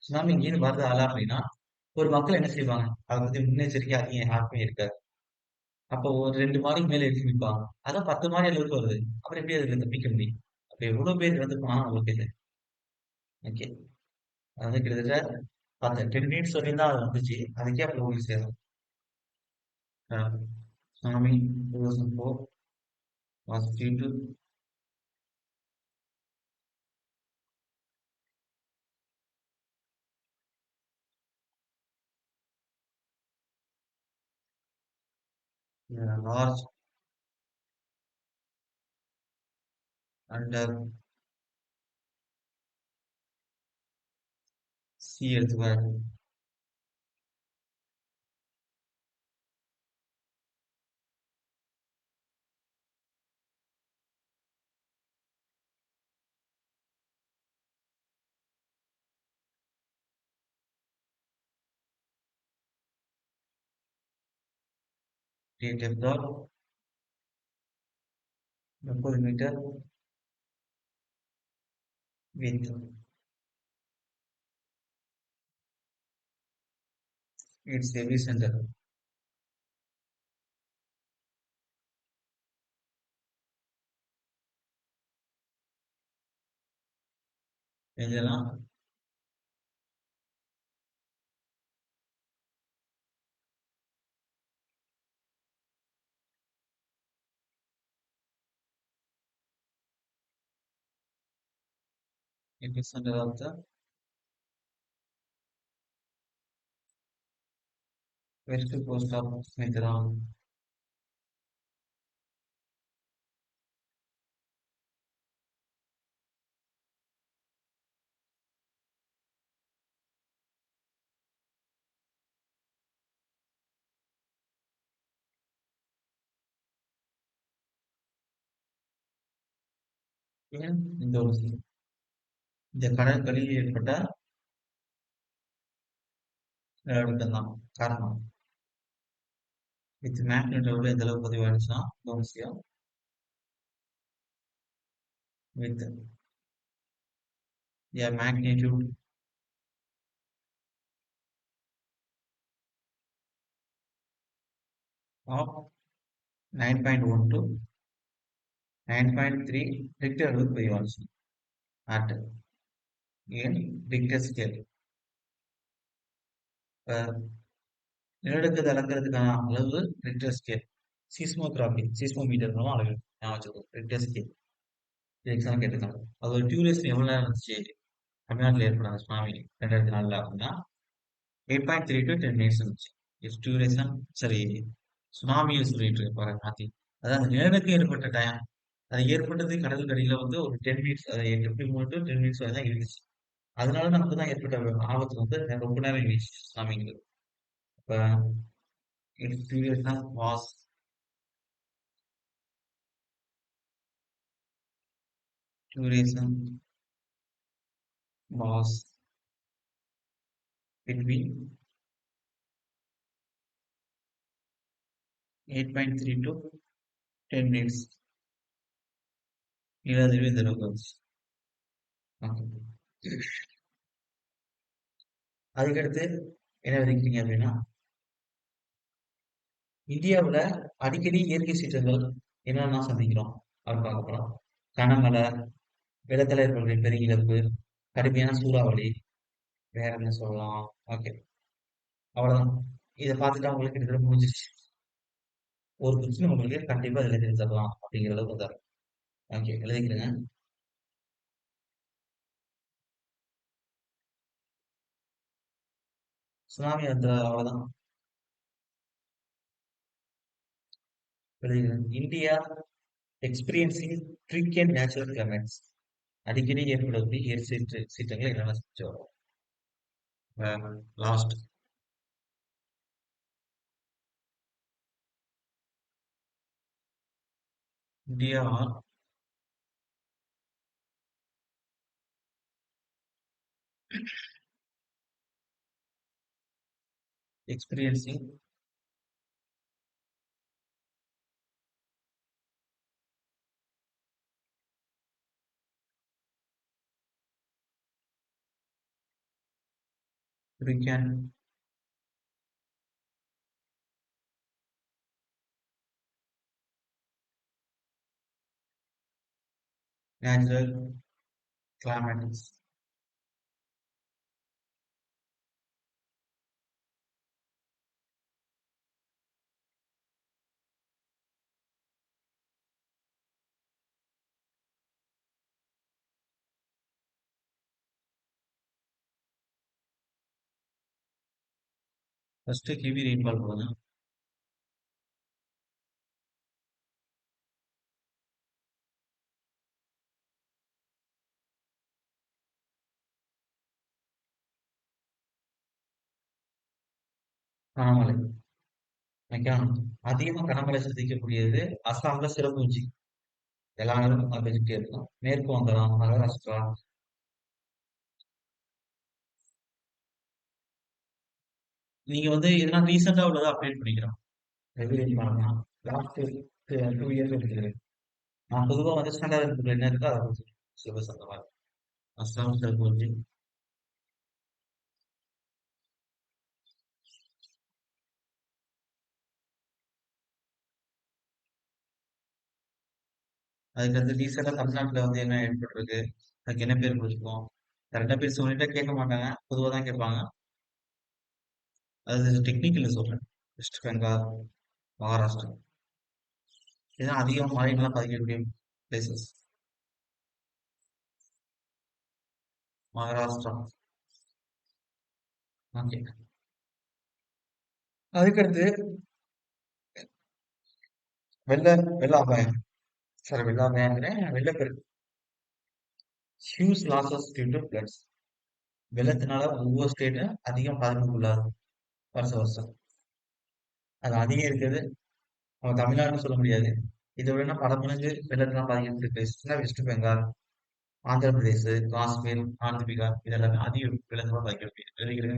சுனாமி இங்கேருந்து வருது அப்படின்னா ஒரு மக்கள் என்ன செய்வாங்க, அதை பத்தி முன்னெச்சரிக்கை அதிகம் யாருக்குமே இருக்காது. அப்போ ஒரு 2 மாடிக்கு மேல எடுத்து நிப்பாங்க. அதான் 10 மாடி அளவுக்கு வருது. அப்புறம் எப்படி அதுல தப்பிக்க முடியும்? அப்ப எவ்வளவு பேர் இறந்து போனாலும் அவங்களுக்கு இது. ஓகே. அது கிட்டத்தட்ட 10 மினிட்ஸ் வரையும் தான் அது வந்துச்சு. அதுக்கே அப்புறம் போய் சேரும். Tsunami 2004 was due to large under sea earthquake. Depth of 30 meter width. Its epicenter. இதெல்லாம் epicenter of the west coast of Switzerland. ஏன் இந்த ஒரு இந்த கடற்கரையில் ஏற்பட்ட நிலநடுக்கம் தான் காரணம். வித் மேக்னிடியூட் எந்த அளவுக்கு பதிவாயிடுச்சுன்னா தோன்சியம் with a magnitude of 9.1 to 9.3 Richter அளவுக்கு பதிவாச்சு at in Richter scale. நிலநடுக்கத்தை அளக்கிறதுக்கான அளவு ரிக்டர் ஸ்கேல். சீஸ்மோகிராபி சீஸ்மோமீட்டர் மூலம் அளவு ஞாபகம் ரிக்டர் ஸ்கேல். இது எக்ஸாம் கேட்டிருக்காங்க. அது ஒரு டியூரேஷன் எவ்வளவு நேரம் இருந்துச்சு தமிழ்நாட்டில் ஏற்படாத சுனாமி 2004 அப்படின்னா 8.3 to 10 minutes இருந்துச்சு. டியூரேஷன் சரி சுனாமியை சொல்லிட்டு இருக்கு பாருங்க மாத்தி. அதாவது அந்த நிலநடுக்கம் ஏற்பட்ட டைம் அது ஏற்பட்டது கடல் கடியில வந்து ஒரு 10 மினிட்ஸ் 8.3 to 10 மினிட்ஸ் வரை தான் இருந்துச்சு. அதனால நமக்கு தான் ஏற்பட்ட ஆபத்து வந்து ரொம்ப நேரம் இருந்துச்சு சுனாமிங்கிறது. இப்ப its duration was duration was between 8.3 to 10 minutes. நிலதிர்வு இந்த அளவுக்கு வந்துச்சு. அதுக்கடுத்து என்ன விதிக்கிறீங்க அப்படின்னா இந்தியாவுல அடிக்கடி இயற்கை சீற்றங்கள் என்னென்ன சந்திக்கிறோம் அப்படின்னு பார்க்க போறோம். கனமழை, வெள்ளத்துல ஏற்படுற பெரிய இழப்பு, கடுமையான சூறாவளி, வேற என்ன சொல்லலாம்? ஓகே, அவ்வளவுதான். இதை பார்த்துட்டா உங்களுக்கு கிட்டத்தட்ட முடிஞ்சிருச்சு. ஒரு கொஸ்டின் உங்களுக்கு கண்டிப்பா இதுல தெரிஞ்சிடலாம் அப்படிங்கிற அளவுக்கு தரும். ஓகே, எழுதிக்கிறேங்க. சுனாமி வந்து அவ்வளவுதான் எழுதிக்கிறேன். India experiencing frequent natural climates. அடிக்கடி ஏற்படக்கூடிய இயற்கை சீற்றங்களை என்னென்ன செஞ்சு வரும். Last India experiencing we can natural calamities. First heavy rainfall போதும். கனமழை. ஓகேவா? அதிகமா கனமழை சந்திக்கக்கூடியது அஸ்ஸாம்ல சிரபுஞ்சி. எல்லா நேரமும் மழை பெஞ்சுட்டே இருக்கும். மேற்கு வங்காளம், மகாராஷ்டிரா. நீங்க வந்து எதனா ரீசெண்டா உள்ளதா அப்டேட் பண்ணிக்கிறோம். ஹெவி ரெயின்ஃபால்னா லாஸ்ட் 2 இயர்ஸ் இருக்குது. நான் பொதுவா வந்து ஸ்டாண்டர்ட் புக்ல என்ன இருக்கோ அத சிலபஸ் அந்த மாதிரி. அஸ்ஸாம் சிரபுஞ்சி. அதுக்கடுத்து ரீசெண்டா தமிழ்நாட்டுல வந்து என்ன ஏற்பட்டிருக்கு? அதுக்கு என்ன பேர் குடுத்துருக்கோம்? கரெக்ட்டா பேர் சொல்லிட்டா கேட்க மாட்டாங்க. பொதுவா தான் கேட்பாங்க. அது டெக்னிக்கல்ல சொல்றேன். வெஸ்ட் பெங்கால், மகாராஷ்டிரா. இதுதான் அதிகம் மழைனால பாதிக்கக்கூடிய பிளேசஸ். மகாராஷ்டிரா. ஓகே. அதுக்கடுத்து வெள்ள வெள்ள அபாயம். சாரி வெள்ள அபாயம்ங்கிறேன். வெள்ளப்பெருக்கு. Huge losses due to floods. வெள்ளத்தினால ஒவ்வொரு ஸ்டேட்டும் அதிகம் பாதிப்புக்குள்ளாகும் வருஷம் வருஷம். அது அதிகம் இருக்குது. நம்ம தமிழ்நாடுன்னு சொல்ல முடியாது. இதை விட பல மடங்கு வெள்ளத்தினால் பாதிக்கப்பட்ட பிளேசஸ்னா வெஸ்ட் பெங்கால், ஆந்திர பிரதேஷ், காஷ்மீர், ஆனந்த் பீகார் இதெல்லாமே அதிக வெள்ளத்தினால் பாதிக்கப்படுகிறது.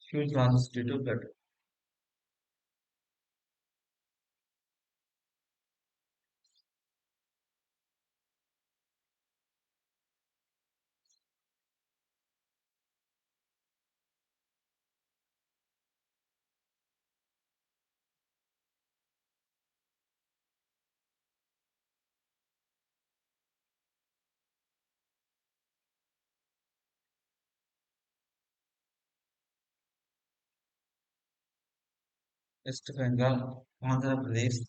Huge losses due to flood. West Bengal, Andhra Pradesh,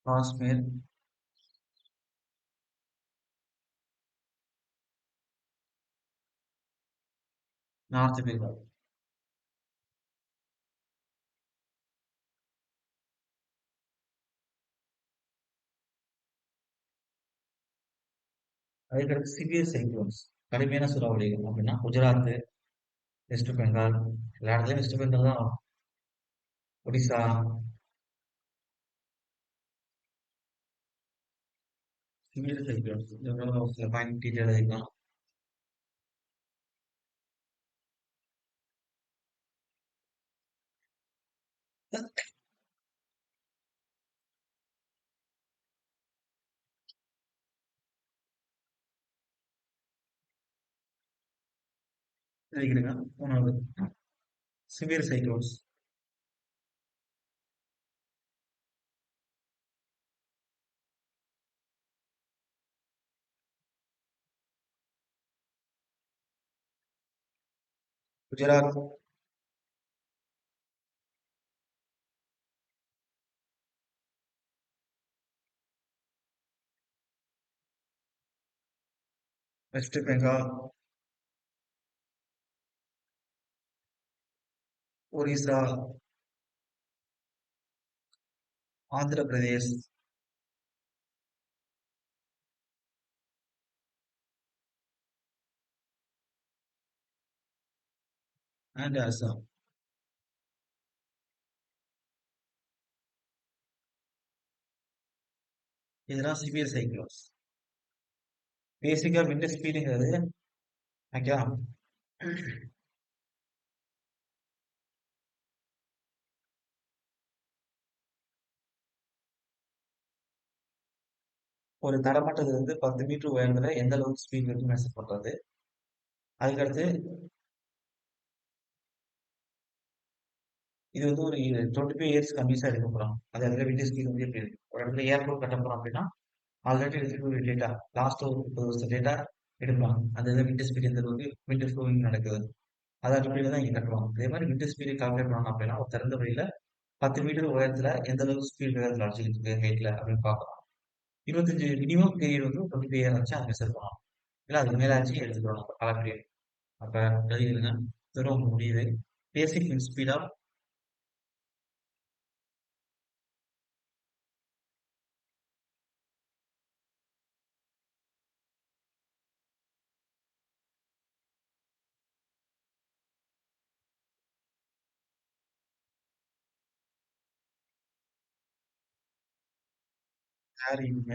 Kashmir, north Bengal. அதுக்கடுத்து சிவியர் சைக்ளோன்ஸ் கடுமையான சூறாவளிகள் அப்படின்னா குஜராத், வெஸ்ட் பெங்கால் எல்லா இடத்துலயும் வெஸ்ட் பெங்கால் தான் வரும். ஒடிசா, சிவியர் சைக்ளோன்ஸ் இதெல்லாம் சில பாயிண்ட் டீட்டெயில் எழுதிக்கலாம். எழுதிக்கிறேங்க. மூணாவது severe cyclones. Gujarat, west Bengal, Orissa, Andhra Pradesh, and Assam. இதெல்லாம் சிவியர் சைக்ளோன்ஸ். பேசிக்கா விண்ட் ஸ்பீடுங்கிறது ஓகேவா? ஒரு தரமட்டத்துல இருந்து 10 மீட்டர் உயரத்துல எந்த அளவுக்கு ஸ்பீட் இருக்கு மெஷர் பண்றது. அதுக்கடுத்து இது வந்து ஒரு 25 இயர்ஸ் கன்டினியூஸா எடுக்க போறோம். அது அதுல விண்ட் ஸ்பீட் வந்து எப்படி இருக்கு? ஒரு இடத்துல ஏர்போர்ட் கட்ட போறோம் அப்படின்னா ஆல்ரெடி எடுத்துக்கூடிய டேட்டா லாஸ்ட் ஒரு 30 வருஷம் டேட்டா எடுப்பாங்க. அந்த இதில் விண்ட் ஸ்பீட் எந்த அளவுக்கு விண்ட் ஃப்ளோவிங் நடக்குது அதை அடிப்படையில் தான் இங்கே கட்டுவாங்க. அதே மாதிரி விண்ட் ஸ்பீடு கால்குலேட் பண்ணணும் அப்படின்னா ஒரு திறந்த வழியில 10 மீட்டர் உயரத்துல எந்த அளவுக்கு ஸ்பீட் வேகத்தில் அடிச்சுக்கிட்டு இருக்கு ஹைட்ல அப்படின்னு பார்க்கலாம். 25 மினிமம் பீரியட் வந்து 25 இயர் வச்சு அதை மெஷர் பண்ணலாம். இல்லை அதுக்கு மேலே ஆச்சு எடுத்துக்கிறோம் நம்ம கால பீரியட். அப்போ எழுதிடுங்க. வெறும் முடியுது. Basic wind speed of carrying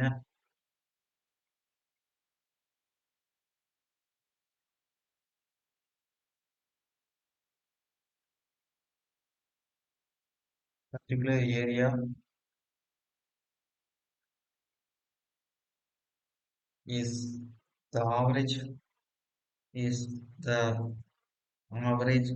particular area is the is the average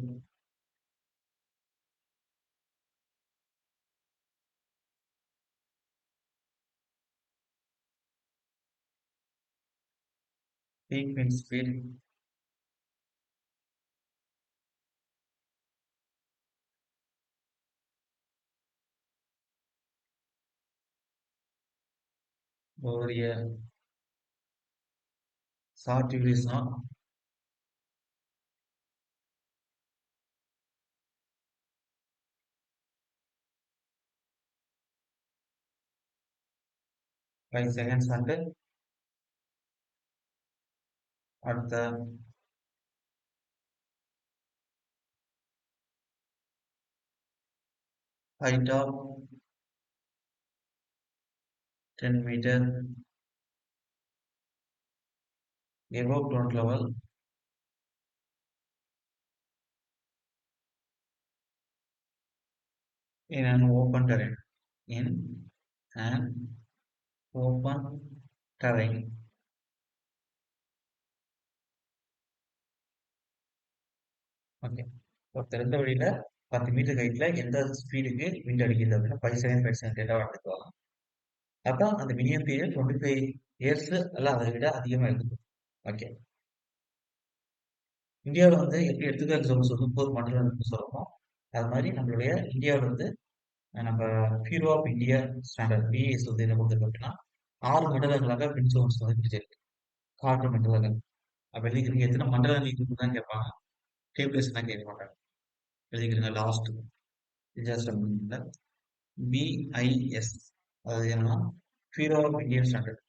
peak wind speed over a short duration 5 seconds and at the height of 10 meter above ground level in an open terrain. In an open terrain. Okay. ஒரு திறந்த வழியில 10 மீட்டர் ஹைட்ல எந்த ஸ்பீடுக்கு விண்ட் அடிக்குது அப்படின்னா 5 செகண்ட் டேட்டா எடுத்துக்கலாம். அப்போ அந்த மினிமம் பீரியட் 25 இயர்ஸ் அல்ல அதை விட அதிகமாக இருக்குது. ஓகே. இந்தியாவில் வந்து எப்படி எடுத்துக்காட்டு சொல்லும் 4 மண்டலம் சொல்லணும். அது மாதிரி நம்மளுடைய இந்தியாவில் வந்து நம்ம bureau of India standard BS வந்து என்ன கொடுத்துருக்கு அப்படின்னா 6 மண்டலங்களாக விண்ட் ஜோன்ஸ் வந்து பிரிச்சிருக்கு. காற்று மண்டலங்கள். அப்ப எழுதிக்கிறீங்க எத்தனை மண்டலங்கள் இருக்குன்னு தான் கேட்பாங்க. டேபிள்ஸ் தான் கேட்க மாட்டாங்க. எழுதிக்கிறீங்க லாஸ்ட் டிசாஸ்டர் பிஐஎஸ். அது என்னன்னா bureau of Indian standard.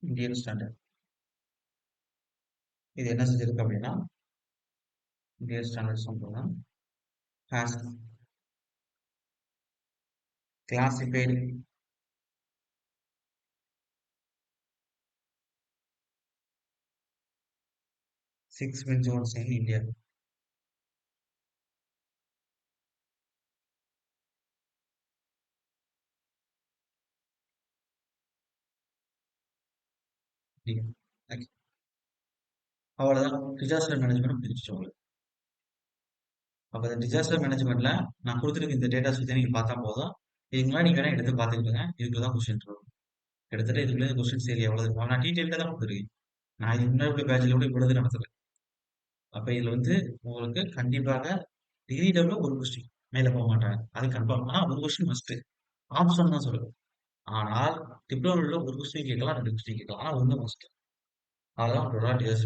Indian standard. இது என்ன செஞ்சிருக்கு அப்படின்னா இந்தியன் ஸ்டாண்டர்ட் சொல்றோம்னா has classified 6 wind zones in India. Okay. அவ்வளவுதான் டிசாஸ்டர் மேனேஜ்மெண்ட் பிரிச்சு உங்களுக்கு. அப்ப இந்த டிசாஸ்டர் மேனேஜ்மெண்ட்ல நான் கொடுத்துருக்க இந்த டேட்டாஸ் பத்தி நீங்க பார்த்தா போதும். இதுக்கு முன்னாடி நீங்க வேணா எடுத்து பார்த்துக்கிட்டுங்க. இதுக்குள்ள தான் கொஸ்டின் இருக்கும். கிட்டத்தட்ட இதுக்குள்ள கொஸ்டின் சரி எவ்வளவு இருக்கும் நான் டீட்டெயில்டா தான் கொடுத்துருக்கேன். நான் இதுக்கு முன்னாடி பேட்ச்ல கூட இவ்வளவு நடத்துறேன். அப்ப இதுல வந்து உங்களுக்கு கண்டிப்பாக டிகிரிடபிள்ல ஒரு கொஸ்டின் மேல போக மாட்டாங்க. அது கன்ஃபார்ம். ஆனா ஒரு கொஸ்டின் மஸ்ட். ஆப்ஷன் தான் சொல்லுது. ஆனால் டிப்ளமோல ஒரு கொஸ்டின் கேட்கலாம், 2 கொஸ்டின் கேட்கலாம். ஆனா ஒண்ணு மஸ்ட். அதெல்லாம் டோட்டல் டிஎஸ்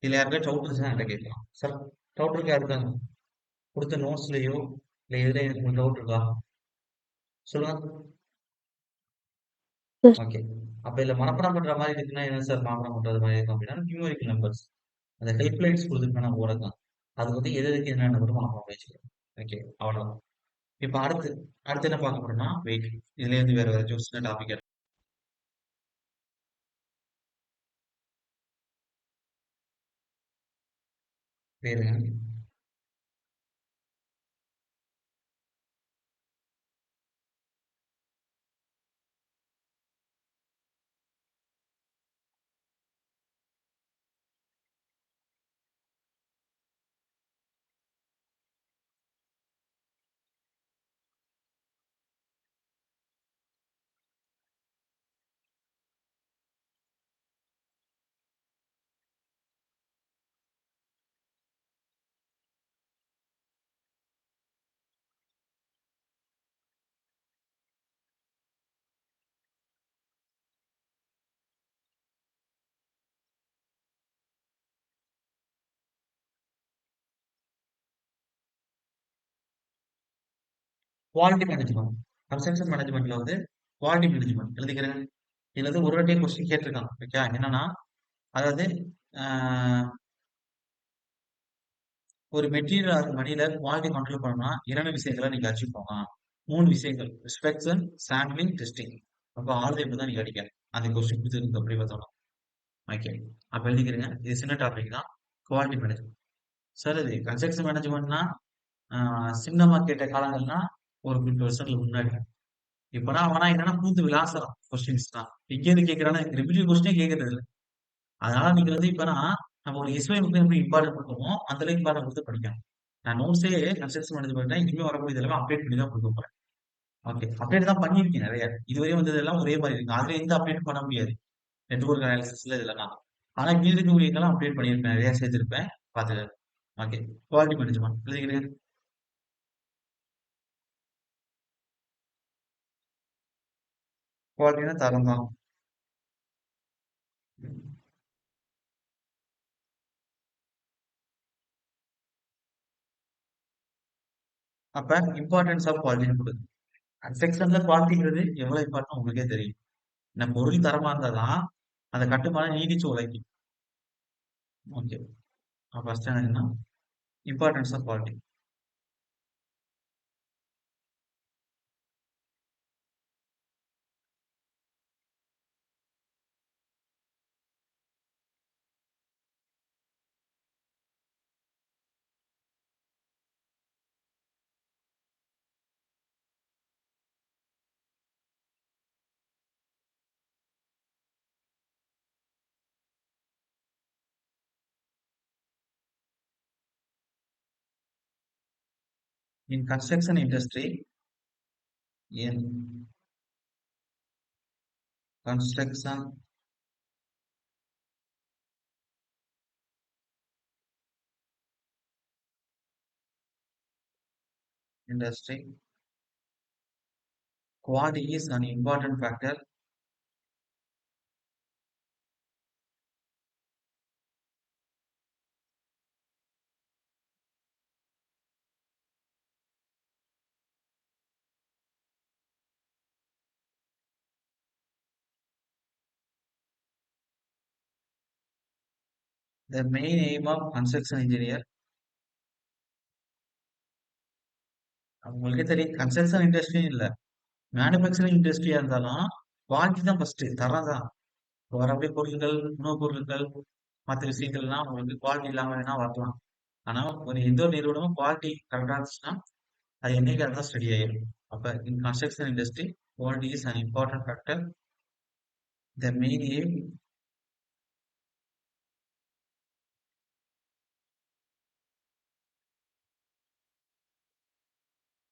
இதுல யாருக்காச்சும் டவுட் இருந்துச்சுன்னா என்கிட்ட கேட்கலாம். சார் டவுட் இருக்கா இருக்காங்க? கொடுத்த நோட்ஸ்லயோ இல்ல எதுல உங்களுக்கு டவுட் இருக்கா? சொல்லுங்க. Sir okay. அப்ப இதுல மனப்பாடம் பண்ற மாதிரி இருக்குன்னா என்ன சார் மனப்பாடம் பண்றது மாதிரி இருக்கும் அப்படின்னா நியூமெரிக்கல் நம்பர்ஸ். அந்த ஹெல்ப்லைன்ஸ் கொடுத்துருக்கான ஓரங்க. அது வந்து எது எதுக்கு என்னென்ன நம்பர் மனப்பாடம் பண்ணி வச்சுக்கணும். ஓகே, அவ்வளவுதான். இப்ப அடுத்து அடுத்து என்ன பார்க்க போறோம்னா வெயிட். இதுல இருந்து வேற ஏதாச்சும் சின்ன டாபிக் பேருங்க. Quality management. கன்ஸ்ட்ரக்ஷன் மேனேஜ்மெண்ட்ல வந்து குவாலிட்டி மேனேஜ்மெண்ட் எழுதிக்கிறேன். இதுல வந்து ஒரு வாட்டியே கொஸ்டின் கேட்டிருக்கான். ஓகே, என்னன்னா அதாவது ஆஹ், ஒரு மெட்டீரியல் அது மணியில குவாலிட்டி கண்ட்ரோல் பண்ணணும்னா இரண்டு விஷயங்களை நீங்க அச்சீவ் பண்ணலாம். மூணு விஷயங்கள்: இன்ஸ்பெக்ஷன், சாம்பிளிங், டெஸ்டிங். அப்ப ஆறு தான் நீங்க அடிக்கணும். அந்த கொஸ்டின் கொடுத்துருக்கு அப்படி பார்த்தோம்னா. ஓகே, அப்ப எழுதிக்கிறேங்க. இது சின்ன டாபிக் தான். Quality management. சார் இது கன்ஸ்ட்ரக்ஷன் மேனேஜ்மெண்ட்னா சின்னமா கேட்ட காலங்கள்னா ஒரு 50 வருஷத்துக்கு முன்னாடி. இப்பனா அவனா என்னன்னா பூந்து விளாசறான் கொஸ்டின்ஸ் தான். எங்க இருந்து கேட்கறானா ரிப்பீட்டட் கொஸ்டினே கேட்கறது இல்ல. அதனால நீங்க வந்து இப்பனா நம்ம ஒரு எஸ்ஐ வந்து எப்படி இம்பார்ட்டன்ட் கொடுக்கணுமோ அந்த அளவுக்கு இம்பார்ட்டன்ட் கொடுத்து படிக்கணும். நான் நோட்ஸே கன்ஸ்ட்ரக்ஷன் மேனேஜ்மெண்ட் இனிமே வரக்கூடிய இதெல்லாம் அப்டேட் பண்ணி தான் கொடுக்க போறேன். ஓகே, அப்டேட் தான் பண்ணியிருக்கேன் நிறைய. இதுவரை வந்ததெல்லாம் ஒரே மாதிரி இருக்கு. அதுல எந்த அப்டேட் பண்ண முடியாது நெட்வொர்க் அனாலிசிஸ்ல இதெல்லாம். ஆனா மீதி இருக்கக்கூடியதெல்லாம் அப்டேட் பண்ணியிருப்பேன், நிறைய சேர்த்திருப்பேன். பாத்துக்க. ஓகே, குவாலிட்டி மேனேஜ்மெண்ட் எழுதிக்கிறேன். குவாலிட்டினா தரம் தான். அப்ப இம்பார்ட்டன்ஸ் ஆஃப் குவாலிட்டி கொடுங்க. கன்ஸ்ட்ரக்ஷன்ல குவாலிட்டிங்கிறது எவ்வளவு இம்பார்ட்டன் உங்களுக்கே தெரியும். நம்ம பொருள் தரமா இருந்தாதான் அந்த கட்டுமானம் நீடிச்சு உழைக்கும். ஓகே, ஃபர்ஸ்ட் என்னன்னா importance of quality. In construction industry, in construction industry, quality is an important factor. The main aim of construction engineer, உங்களுக்கே தெரியும் கன்ஸ்ட்ரக்ஷன் இண்டஸ்ட்ரி இல்ல, மேனுஃபேக்சரிங் இண்டஸ்ட்ரியா இருந்தாலும் குவாலிட்டி தான் ஃபர்ஸ்ட், தரம் தான். வரக்கூடிய பொருட்கள், உணவுப் பொருட்கள், மற்ற விஷயங்கள்லாம் உங்களுக்கு குவாலிட்டி இல்லாம வேணா வரலாம். ஆனா ஒரு எந்த ஒரு நிறுவனமும் குவாலிட்டி கரெக்டா இருந்துச்சுன்னா அது என்னைக்கு தான் ஸ்டடி ஆயிடும். அப்ப in construction industry quality is an important factor. The main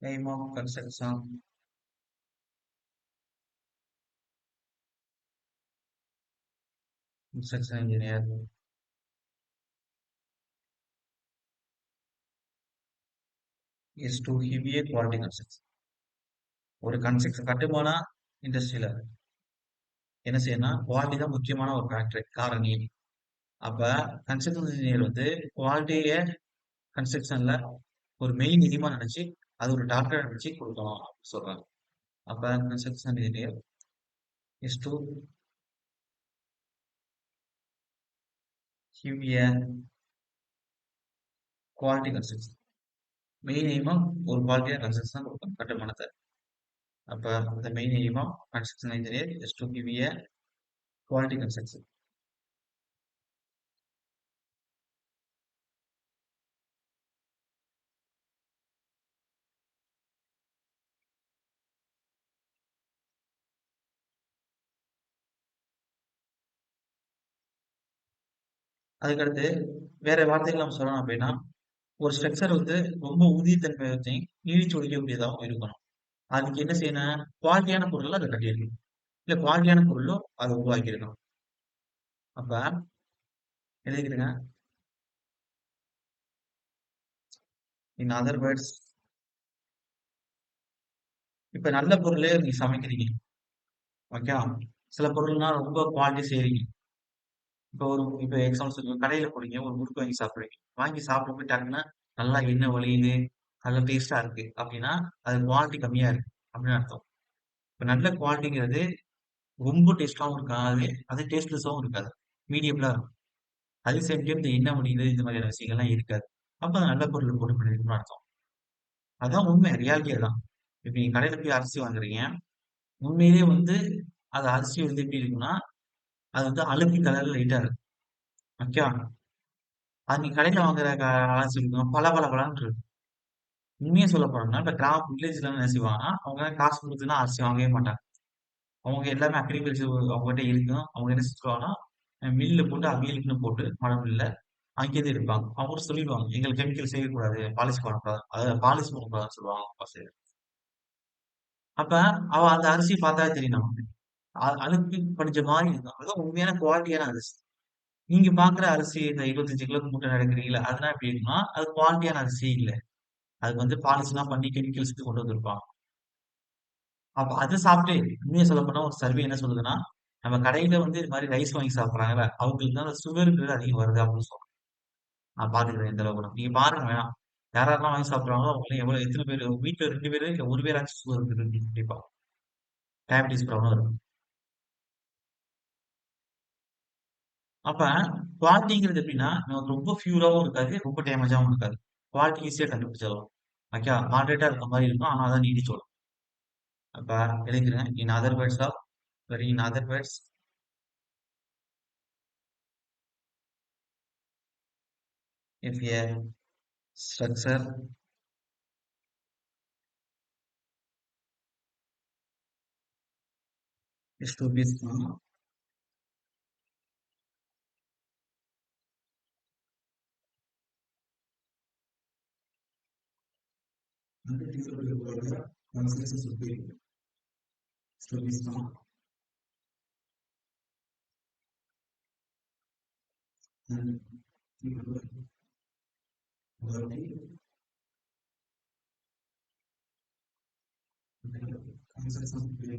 aim of construction engineer is to give a quality construction. ஒரு கன்ஸ்ட்ரக்ஷன் கட்டுமான இண்டஸ்ட்ரியில என்ன செய்யணும்னா குவாலிட்டி தான் முக்கியமான ஒரு ஃபேக்டர், காரணி. அப்ப கன்ஸ்ட்ரக்ஷன் இன்ஜினியர் வந்து குவாலிட்டிய கன்ஸ்ட்ரக்ஷன்ல ஒரு மெயின் எய்மா நினைச்சு அது ஒரு டார்கெட்டா நினைச்சு கொடுக்கணும் அப்படின்னு சொல்றாங்க. அப்ப construction engineer is to give a quality construction. Main எய்மா ஒரு குவாலிட்டியான கன்ஸ்ட்ரக்ஷன் கொடுக்கணும் கட்டுமானத்தை. அப்ப the main aim of construction engineer is to give a quality construction. அதுக்கடுத்து வேற வார்த்தைகள் நம்ம சொல்லணும் அப்படின்னா ஒரு ஸ்ட்ரக்சர் வந்து ரொம்ப உறுதித்தன்மை வச்சு நீடிச்சு ஒழிக்கக்கூடியதாகவும் இருக்கணும். அதுக்கு என்ன செய்யணும்? குவாலிட்டியான பொருள் அதை கட்டியிருக்கணும். இல்ல குவாலிட்டியான பொருளும் அதை உருவாக்கியிருக்கணும். அப்ப எழுதிக்கிறேங்க. இன் அதர் வேர்ட்ஸ், இப்ப நல்ல பொருளே நீங்க சமைக்கிறீங்க. ஓகே, சில பொருள்னா ரொம்ப குவாலிட்டி செய்றீங்க. இப்ப எக்ஸாம்பிள் கடையில போறீங்க, ஒரு முறுக்கு வாங்கி சாப்பிடுறீங்க. வாங்கி சாப்பிடும்போது டக்குன்னு நல்லா எண்ணெய் வழியுது, நல்லா டேஸ்டா இருக்கு அப்படின்னா அது குவாலிட்டி கம்மியா இருக்கு அப்படின்னு அர்த்தம். இப்ப நல்ல குவாலிட்டிங்கிறது ரொம்ப டேஸ்டாவும் இருக்காது, அது டேஸ்ட்லெஸ்ஸாவும் இருக்காது, மீடியம்ல இருக்கும். அதே சேம் டைம் இந்த எண்ணெய் வழியுது இந்த மாதிரியான விஷயங்கள்லாம் இருக்காது. அப்ப அது நல்ல பொருள் போட்டு பண்ணிருக்கணும்னு அர்த்தம். அதான் உண்மை, ரியாலிட்டி அதான். இப்ப நீங்க கடையில போய் அரிசி வாங்குறீங்க, உண்மையிலேயே வந்து அது அரிசி வந்து எப்படி இருக்குன்னா அது வந்து அழுக்கு கலர்ல லைட்டா இருக்கு. ஓகே, அது நீங்க கடையில வாங்குற அரிசி இருக்கும் பல பல பலன்னு இருக்கு. உண்மையா சொல்ல போனோம்னா இப்ப வில்லேஜ்ல என்ன செய்வாங்கன்னா அவங்க காசு கொடுத்துலாம் அரிசி வாங்கவே மாட்டாங்க. அவங்க எல்லாமே அக்ரிகல்ச்சர் அவங்ககிட்ட இருக்கும். அவங்க என்ன செஞ்சுருவாங்கன்னா மில்ல போட்டு அவியலுக்குன்னு போட்டு மழை மில்ல அங்கேயே எடுப்பாங்க. அவங்க கூட சொல்லிடுவாங்க எங்களுக்கு கெமிக்கல் செய்யக்கூடாது, பாலிஷ் பண்ணக்கூடாது, அதாவது பாலிஷ் பண்ணக்கூடாதுன்னு சொல்லுவாங்க அவங்க side. அப்ப அவ அந்த அரிசி பார்த்தா தெரியும் நமக்கு. அழுக்கு படிஞ்ச மாதிரி இருக்கும். அதுதான் உண்மையான குவாலிட்டியான அரிசி. நீங்க பாக்குற அரிசி இந்த 25 கிலோ மூட்டை நடக்கிறீங்களா அதெல்லாம் எப்படி இருக்குன்னா அது குவாலிட்டியான அரிசி இல்ல. அதுக்கு வந்து பாலிஷ் எல்லாம் பண்ணி கெமிக்கல்ஸ் கொண்டு வந்திருப்பாங்க. அப்ப அத சாப்பிட்டு உண்மைய சொல்லப்போனா ஒரு சர்வே என்ன சொல்லுதுன்னா, நம்ம கடையில வந்து இது மாரி ரைஸ் வாங்கி சாப்பிடுறாங்கல்ல, அவங்களுக்கு தான் அந்த சுகர்ங்கிறது அதிகம் வருது அப்படின்னு சொல்றாங்க. நான் பார்த்துக்கிறேன் இந்த அளவுக்கு. நீங்க பாருங்க வேணா. யார் யாரெல்லாம் வாங்கி சாப்பிடுறாங்களோ அவங்கலாம் எவ்வளவு எத்தன பேரு வீட்ல 2 பேரு இல்ல 1 பேராச்சும் சுகர் இருக்கு கண்டிப்பா. டயபிட்டிஸ் ப்ராப்ளம் இருக்கும். அப்ப குவாலிட்டிங்கிறது எப்படின்னா, நமக்கு ரொம்ப பியூராவும் இருக்காது, ரொம்ப டேமேஜாவும் இருக்காது. குவாலிட்டி ஈஸியா கண்டுபிடிச்சிடலாம். ஓகே, மாடரேட்டா இருக்க மாரி இருக்கும். ஆனா அதான் நீடிச்சு வரும். அப்ப எழுதிக்கிறேன். In other words of in other words, if a structure is to be strong, and it is to be construction to be strong, and quality construction to be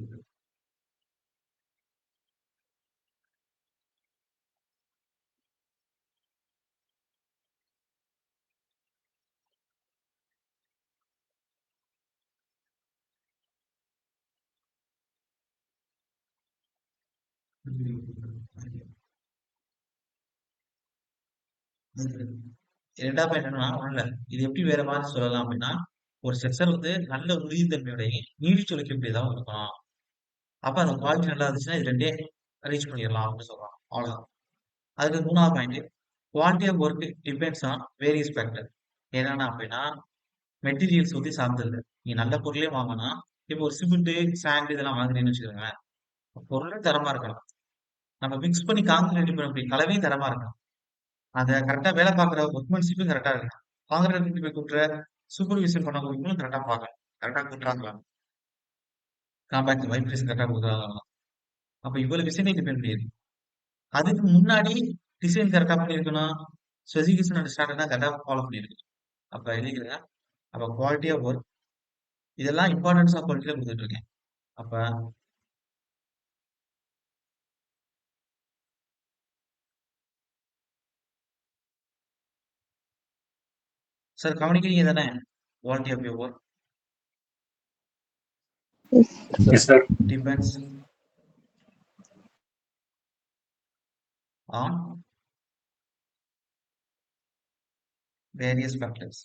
இரண்டாவது பாயிண்ட் என்னன்னா ஒண்ணும் இல்ல. இது எப்படி வேற மாதிரி சொல்லலாம் அப்படின்னா ஒரு ஸ்ட்ரக்சர் வந்து நல்ல உறுதித்தன்மையுடைய நீடிச்சு உழைக்கக்கூடியதாகவும் இருக்கணும். அப்ப அந்த குவாலிட்டி நல்லா இருந்துச்சுன்னா இது ரெண்டே ரீச் பண்ணிடலாம் அப்படின்னு சொல்றாங்க. அவ்வளவுதான். அதுக்கு மூணாவது point quality of work depends on various factor. என்னன்னா அப்படின்னா மெட்டீரியல்ஸ் வந்து சார்ந்தது. நீ நல்ல பொருளே வாங்கினா இப்போ ஒரு சிமெண்ட் சாண்ட் இதெல்லாம் வாங்குறீங்கன்னு வச்சுக்கோங்களேன், பொருளே தரமா இருக்கலாம். நம்ம மிக்ஸ் பண்ணி காங்கிரீட் ரெடி பண்ண முடியும், கலவையும் தரமா இருக்கும். அத கரெக்டா வேலை பார்க்குற ஒர்க்மேன்ஷிப்பும் கரெக்டா இருக்கு. காங்கிரீட் ரெடி போய் கூட்டுற சூப்பர்விஷன் பண்ணக்கூடியவங்களும் கரெக்டா பார்க்கணும். கரெக்டா கூட்டுறாங்களா, காம்பாக்ட் வைப்ரேஷன் கரெக்டா கொடுக்குறாங்களா. அப்ப இவ்வளவு விஷயங்கள் டிபெண்ட் பண்ணியிருக்கு. அதுக்கு முன்னாடி டிசைன் கரெக்டா பண்ணியிருக்கணும், ஸ்பெசிஃபிகேஷன் அண்ட் ஸ்டாண்டர்ட் கரெக்டா ஃபாலோ பண்ணியிருக்கு. அப்ப எழுதிக்கிறேங்க. அப்ப குவாலிட்டி ஆஃப் ஒர்க் இதெல்லாம் இம்பார்ட்டன்ஸ் ஆஃப் குவாலிட்டியில கொடுத்துட்டு இருக்கேன். அப்ப சார் கவனிக்கிறீங்க தானே? Quality of your work Yes. Yes, sir. depends on various factors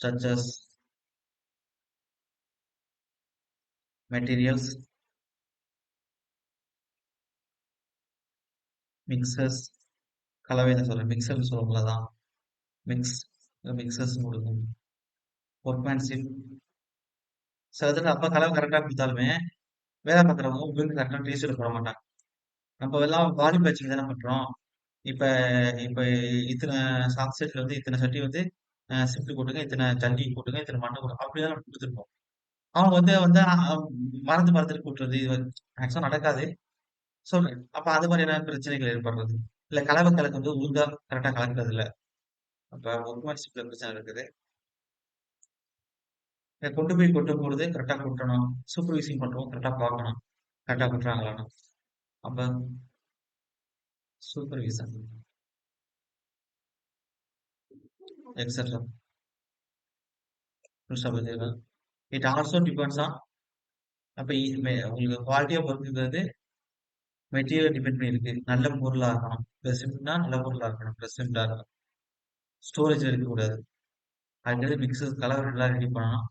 such as materials, mixers, கலவைன்னு சொல்றேன். மிக்சர்னு சொல்லுவோம்ல அதான். மிக்சர்ஸ் கொடுக்கும். ஒர்க்மேன்ஷிப். சில இதுல அப்பா கலவை கரெக்டா குடுத்தாலுமே, வேலை பார்க்குறவங்க உங்களுக்கு கரெக்டான டீசல் போட மாட்டாங்க. நம்ம எல்லாம் பாடி பேட்சிங் தானே பண்றோம். இப்ப இப்ப இத்தனை சாக் செட்ல வந்து இத்தனை சட்டி வந்து ஷிஃப்ட் போட்டுங்க, இத்தனை சட்டி போட்டுங்க, இத்தனை மட்டை போடுங்க. அப்படிதான் நம்ம குடுத்துருப்போம். அவங்க வந்து வந்து மறந்து மறந்துட்டு கூட்டுறது இது மேக்ஸிமம் நடக்காது. சொல்றேன். அப்ப அது மாதிரியான பிரச்சனைகள் ஏற்படுறது. இல்ல கலவை கலக்கு வந்து ஒழுங்கா கரெக்டா கலக்குறது இல்ல. அப்ப ஒர்க்மேன்ஷிப்ல பிரச்சனை இருக்குது. கொண்டு போய் கொட்டும்பொழுது கரெக்டா கொட்டணும். சூப்பர்வைசிங் பண்றவங்க கரெக்டா பார்க்கணும். கரெக்டா கொட்டுறாங்களான்னு. அப்ப supervision etcetera. It also depends on அப்ப உங்களுக்கு குவாலிட்டி ஆஃப் ஒர்க்குங்கிறது மெட்டீரியல் டிபெண்ட் பண்ணியிருக்கு. நல்ல பொருளா இருக்கணும். பிரசிம்னா நல்ல பொருளா இருக்கணும். பிரசிம்டா இருக்கணும். ஸ்டோரேஜ் இருக்கக்கூடாது. அதுக்கடுத்து மிக்சர்ஸ் கலவை நல்லா ரெடி பண்ணணும்.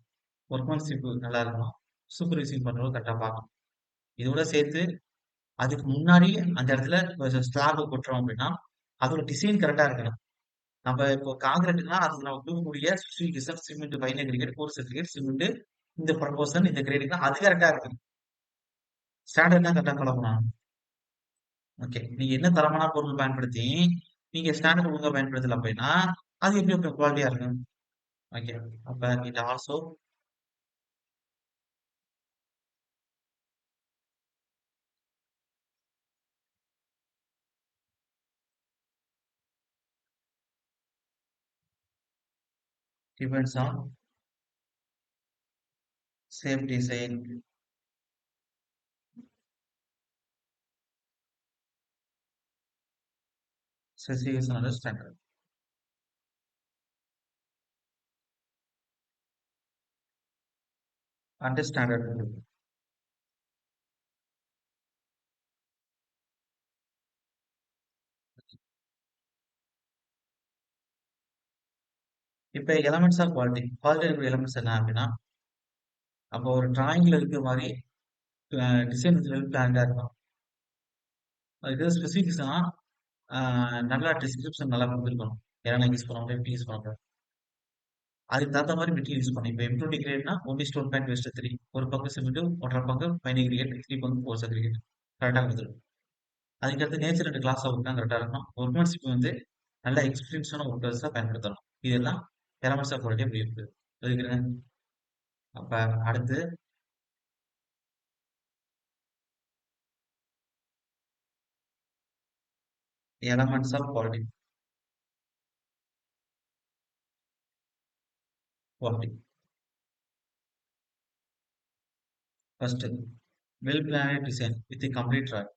ஒர்க்மேன்ஷிப் நல்லா இருக்கணும். சூப்பர்வைசிங் பண்றவங்க கரெக்டா பார்க்கணும். இதோட சேர்த்து அதுக்கு முன்னாடி அந்த இடத்துல ஸ்லாப் கொட்டுறோம் அப்படின்னா அதோட டிசைன் கரெக்டா இருக்கணும். நம்ம இப்போ காங்கிரீட்னா அதுக்கு நம்ம கொடுக்கக்கூடிய specification cement fine grade core certificate cement இந்த ப்ரொபோசன் இந்த கிரேடுனா அது கரெக்டா இருக்கு. ஸ்டாண்டர்ட்னா கரெக்டா ஃபாலோ பண்ணணும். ஓகே, நீங்க என்ன தரமான பொருள் பயன்படுத்தி நீங்க ஸ்டாண்டர்ட் ஒழுங்கா பயன்படுத்தல அப்படின்னா அது எப்படி குவாலிட்டியா இருக்கும். ஓகே, அப்ப it also depends on safe design, specification and standard. And standard. இப்ப எலமெண்ட்ஸ் ஆஃப் குவாலிட்டி இருக்கக்கூடிய எலமெண்ட்ஸ் என்ன அப்படின்னா அப்போ ஒரு டிராயிங்ல இருக்கிற மாதிரி டிசைன் பிளான்டா இருக்கும். அதுக்கு ஸ்பெசிஃபிகேஷனா நல்லா டிஸ்கிரிப்ஷன் நல்லா கொடுத்துருக்கணும். என்னென்ன யூஸ் பண்ண முடியும், எப்படி யூஸ் பண்ண முடியும். அதுக்கு தகுந்த மாதிரி மெட்டீரியல் யூஸ் பண்ணணும். இப்போ M20 கிரேட்னா ஒன்லி ஸ்டோன் பேண்ட் வேஸ்ட் 3 ஒரு பங்கு சிமெண்ட் 1.5 பங்கு பைனி கிரேட் 3 பங்கு போர்ஸ் கிரேட் கரெக்டாக கொடுத்துரும். அதுக்கடுத்து நேச்சர் அண்ட் கிளாஸ் ஒர்க் தான் கரெக்டாக இருக்கும். ஒர்க்மேன்ஷிப் வந்து நல்ல எக்ஸ்பீரியன்ஸான ஒர்க்கர்ஸாக பயன்படுத்தணும். இதெல்லாம் எலமெண்ட்ஸ் ஆஃப் குவாலிட்டி அப்படி இருக்குது. அதுக்கு அப்ப அடுத்து elements of quality. Quality. First, well-planned design with a complete track.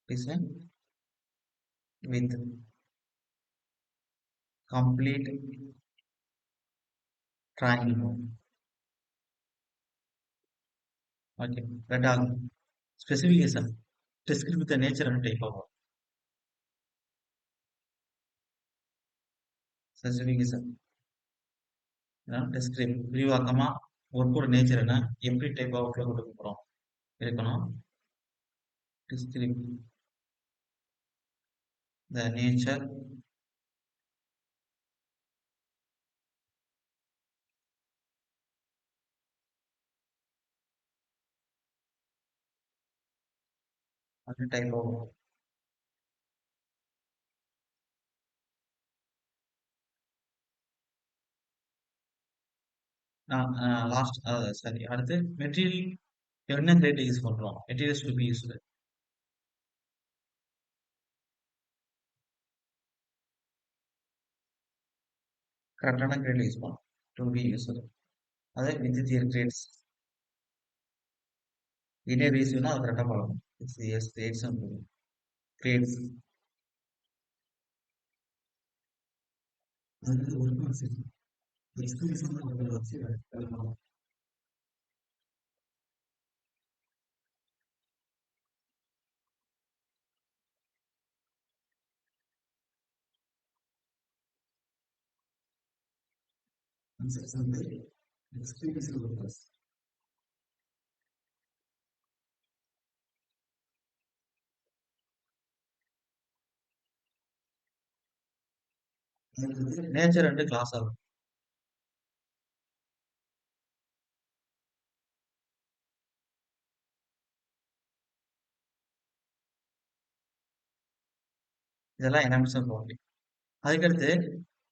Design with complete triangle. Okay. That are specification. Describe with the nature and type of work. Specification. Describe. விரிவாக்கமா ஒர்க்கோட நேச்சர் என்ன எப்படி டைப் ஆஃப் ஒர்க்ல கொடுக்க போறோம் இருக்கணும். Describe the nature and type of work. Last சரி அடுத்து மெட்டீரியல் என்ன கிரேட் யூஸ் பண்றோம். மெட்டீரியல்ஸ் டு பி யூஸ்டு கரெக்டான கிரேட் யூஸ் பண்ணணும். டு பி யூஸ்டு அதே வித் தியர் கிரேட்ஸ் linear ரேஷியோனா அது கரெக்டா ஃபாலோ பண்ணும். எஸ் கிரியேட்ஸ் கிரியேட்ஸ் அது ஒரு கான்செப்ட் எக்ஸ்பிரஷன் வச்சு எழுதலாம். கான்செப்ட் வந்து experience plus nature and class ஆகும். இதெல்லாம் என்ஹான்ஸ்மென்ட் ப்ராப்பர்ட்டி. அதுக்கடுத்து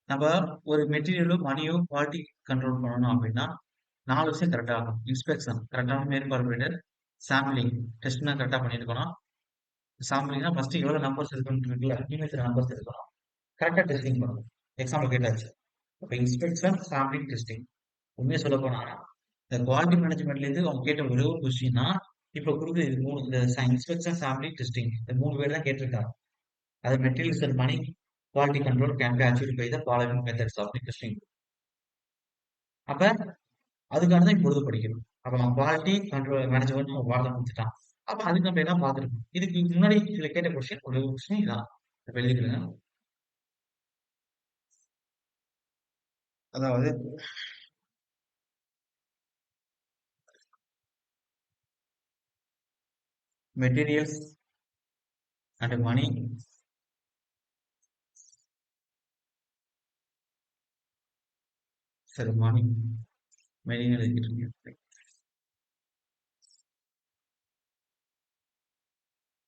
நம்ம ஒரு மெட்டீரியலோ மணியோ குவாலிட்டி கண்ட்ரோல் பண்ணணும் அப்படின்னா 4 விஷயம் கரெக்டா இருக்கும். இன்ஸ்பெக்ஷன் கரெக்டான மேற்பார்வையிடல், சாம்பிளிங் டெஸ்ட்னா கரெக்டா பண்ணிருக்கணும். சாம்பிளிங்னா ஃபர்ஸ்ட் எவ்வளவு நம்பர்ஸ் இருக்குன்னு இருக்குல்ல, இமேஜ்ல நம்பர்ஸ் இருக்கணும். கரெக்டா டெஸ்டிங் பண்ணணும். எக்ஸாம்பிள் கேட்டாச்சு. அப்ப இன்ஸ்பெக்ஷன், சாம்பிளிங், டெஸ்டிங். உண்மையை சொல்ல போனா இந்த குவாலிட்டி மேனேஜ்மெண்ட்ல இருந்து அவங்க கேட்ட ஒரே ஒரு கொஸ்டின்னா இப்ப கொடுக்குது இது 3 இந்த இன்ஸ்பெக்ஷன், சாம்பிளிங், டெஸ்டிங் இந்த 3 பேர் தான் கேட்டிருக்காங்க. அது materials and money quality control can be achieved by the following methods of testing. அப்ப அதுக்காக தான் இப்பொழுது படிக்கணும். அப்ப நம்ம குவாலிட்டி கண்ட்ரோல் மேனேஜ்மெண்ட் நம்ம வார்த்தை கொடுத்துட்டான். அப்ப அதுக்கு நம்ம என்ன பார்த்துருக்கோம். இதுக்கு முன்னாடி இதுல கேட்ட கொஸ்டின் ஒரு கொஸ்டின் இதான் எழுதிக்கிறேன். அதாவது மெட்டீரியல்ஸ் அண்ட் மணி சரி மணி மெயின் எழுதிக்கிட்டு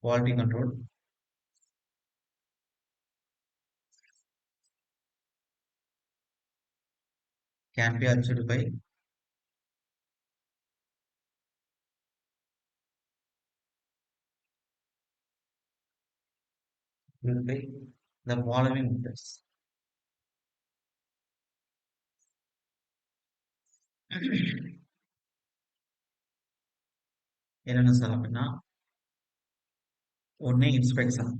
quality control can be achieved by the following methods. என்னென்ன சார் அப்படின்னா ஒன்னு இன்ஸ்பெக்ஷன்,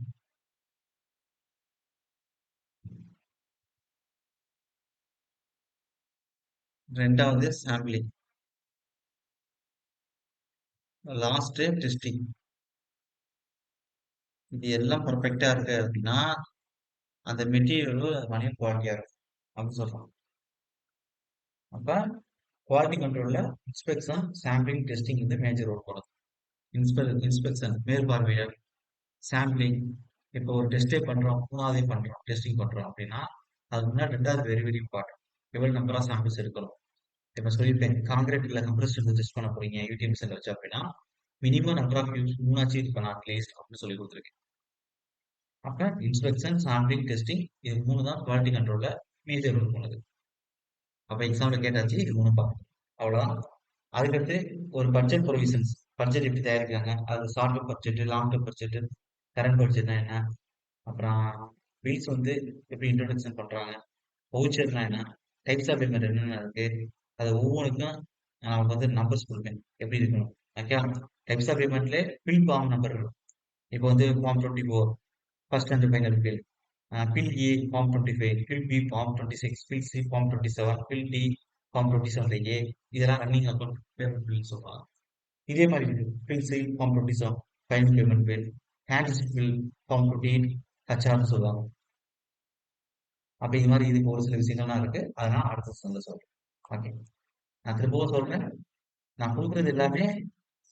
ரெண்டாவது சாம்பிளிங், லாஸ்ட் டெஸ்டிங். இது எல்லாம் பர்ஃபெக்டா இருக்கு அப்படின்னா அந்த மெட்டீரியலும் மணியும் குவாலிட்டியா இருக்கும் அப்படின்னு சொல்றோம். அப்ப குவாலிட்டி கண்ட்ரோல்ல இன்ஸ்பெக்ஷன், சாம்பிளிங், டெஸ்டிங் வந்து மேஜர் ரோல் போடும். இன்ஸ்பெக்ஷன் மேற்பார்வையிடல், சாம்பிளிங் இப்போ ஒரு டெஸ்டே பண்றோம், 3ஆவதே பண்றோம், டெஸ்டிங் பண்றோம் அப்படின்னா அது முன்னாடி 2வது வெரி வெரி இம்பார்ட்டன்ட். எவ்வளவு நம்பர் ஆஃப் சாம்பிள்ஸ் எடுக்கணும். இப்ப சொல்லியிருப்பேன் காங்கிரீட்ல கம்ப்ரஸ்ட் டெஸ்ட் பண்ண போறீங்க யூடிஎம் மிஷின்ல வச்சு அப்படின்னா மினிமம் நம்பர் ஆஃப் யூஸ் 3ஆச்சு இது பண்ண அட்லீஸ்ட் அப்படின்னு சொல்லி கொடுத்துருக்கேன். அப்ப இன்ஸ்பெக்ஷன், சாம்பிளிங், டெஸ்டிங் இது 3 தான் குவாலிட்டி கண்ட்ரோல்ல மேஜர் ரோல் பண்ணுது. அப்ப எக்ஸாம்பிள் கேட்டாச்சு இது 3 பார்க்கணும். அவ்வளவுதான். அதுக்கடுத்து ஒரு பட்ஜெட் ப்ரொவிஷன்ஸ், பட்ஜெட் எப்படி தயாரிக்கிறாங்க, அது short term budget, long term budget, current பட்ஜெட்னா என்ன, அப்புறம் பில்ஸ் வந்து எப்படி இன்ட்ரோடக்ஷன் பண்றாங்க, வவுச்சர்னா என்ன, டைப்ஸ் ஆஃப் பேமெண்ட் என்னென்ன இருக்கு, அது ஒவ்வொன்றுக்கும் நான் வந்து நம்பர்ஸ் கொடுப்பேன் எப்படி இருக்கணும். ஓகே, டைப்ஸ் ஆஃப் பேமெண்ட்ல பில் ஃபார்ம் நம்பர் இருக்கும். இப்போ வந்து form 24 first and final bill, bill A form 25, bill B form 26, bill C form 27, bill D form 27 A, இதெல்லாம் ரன்னிங் அக்கௌண்ட் பேமெண்ட் பில் சொல்றாங்க. இதே மாதிரி இருக்கு bill C form 27 final payment bill, hand bill form 28 ஹச்ஆர்னு சொல்லுவாங்க. அப்ப இது மாதிரி இதுக்கு ஒரு சில விஷயங்கள்லாம் இருக்கு. அதனால அடுத்த சொல்ல சொல்றேன். ஓகே, நான் திரும்பவும் சொல்றேன். நான் கொடுக்குறது எல்லாமே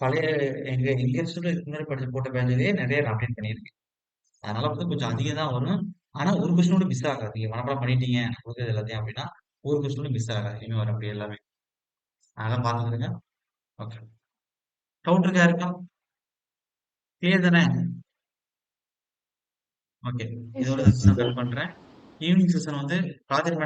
பழைய எங்க இன்ஸ்டியூட்ல இதுக்கு முன்னாடி படிச்சு போட்ட பேட்ச்லயே நிறைய அப்டேட் பண்ணியிருக்கேன். அதனால வந்து கொஞ்சம் அதிகம் தான் வரும். ஆனா ஒரு கொஸ்டினோட மிஸ் ஆகாது. நீங்க மனப்பாடம் பண்ணிட்டீங்க நான் கொடுக்குறது எல்லாத்தையும் அப்படின்னா ஒரு கொஸ்டினோட மிஸ் ஆகாது. இனிமே வர அப்படி எல்லாமே அதெல்லாம் பார்த்துருங்க. ஓகே, டவுட் இருக்கா இருக்கா? கிளியர் தானே? ஓகே, இதோட செஷன் கட் பண்றேன். ஈவினிங் செஷன் வந்து ப்ராஜெக்ட்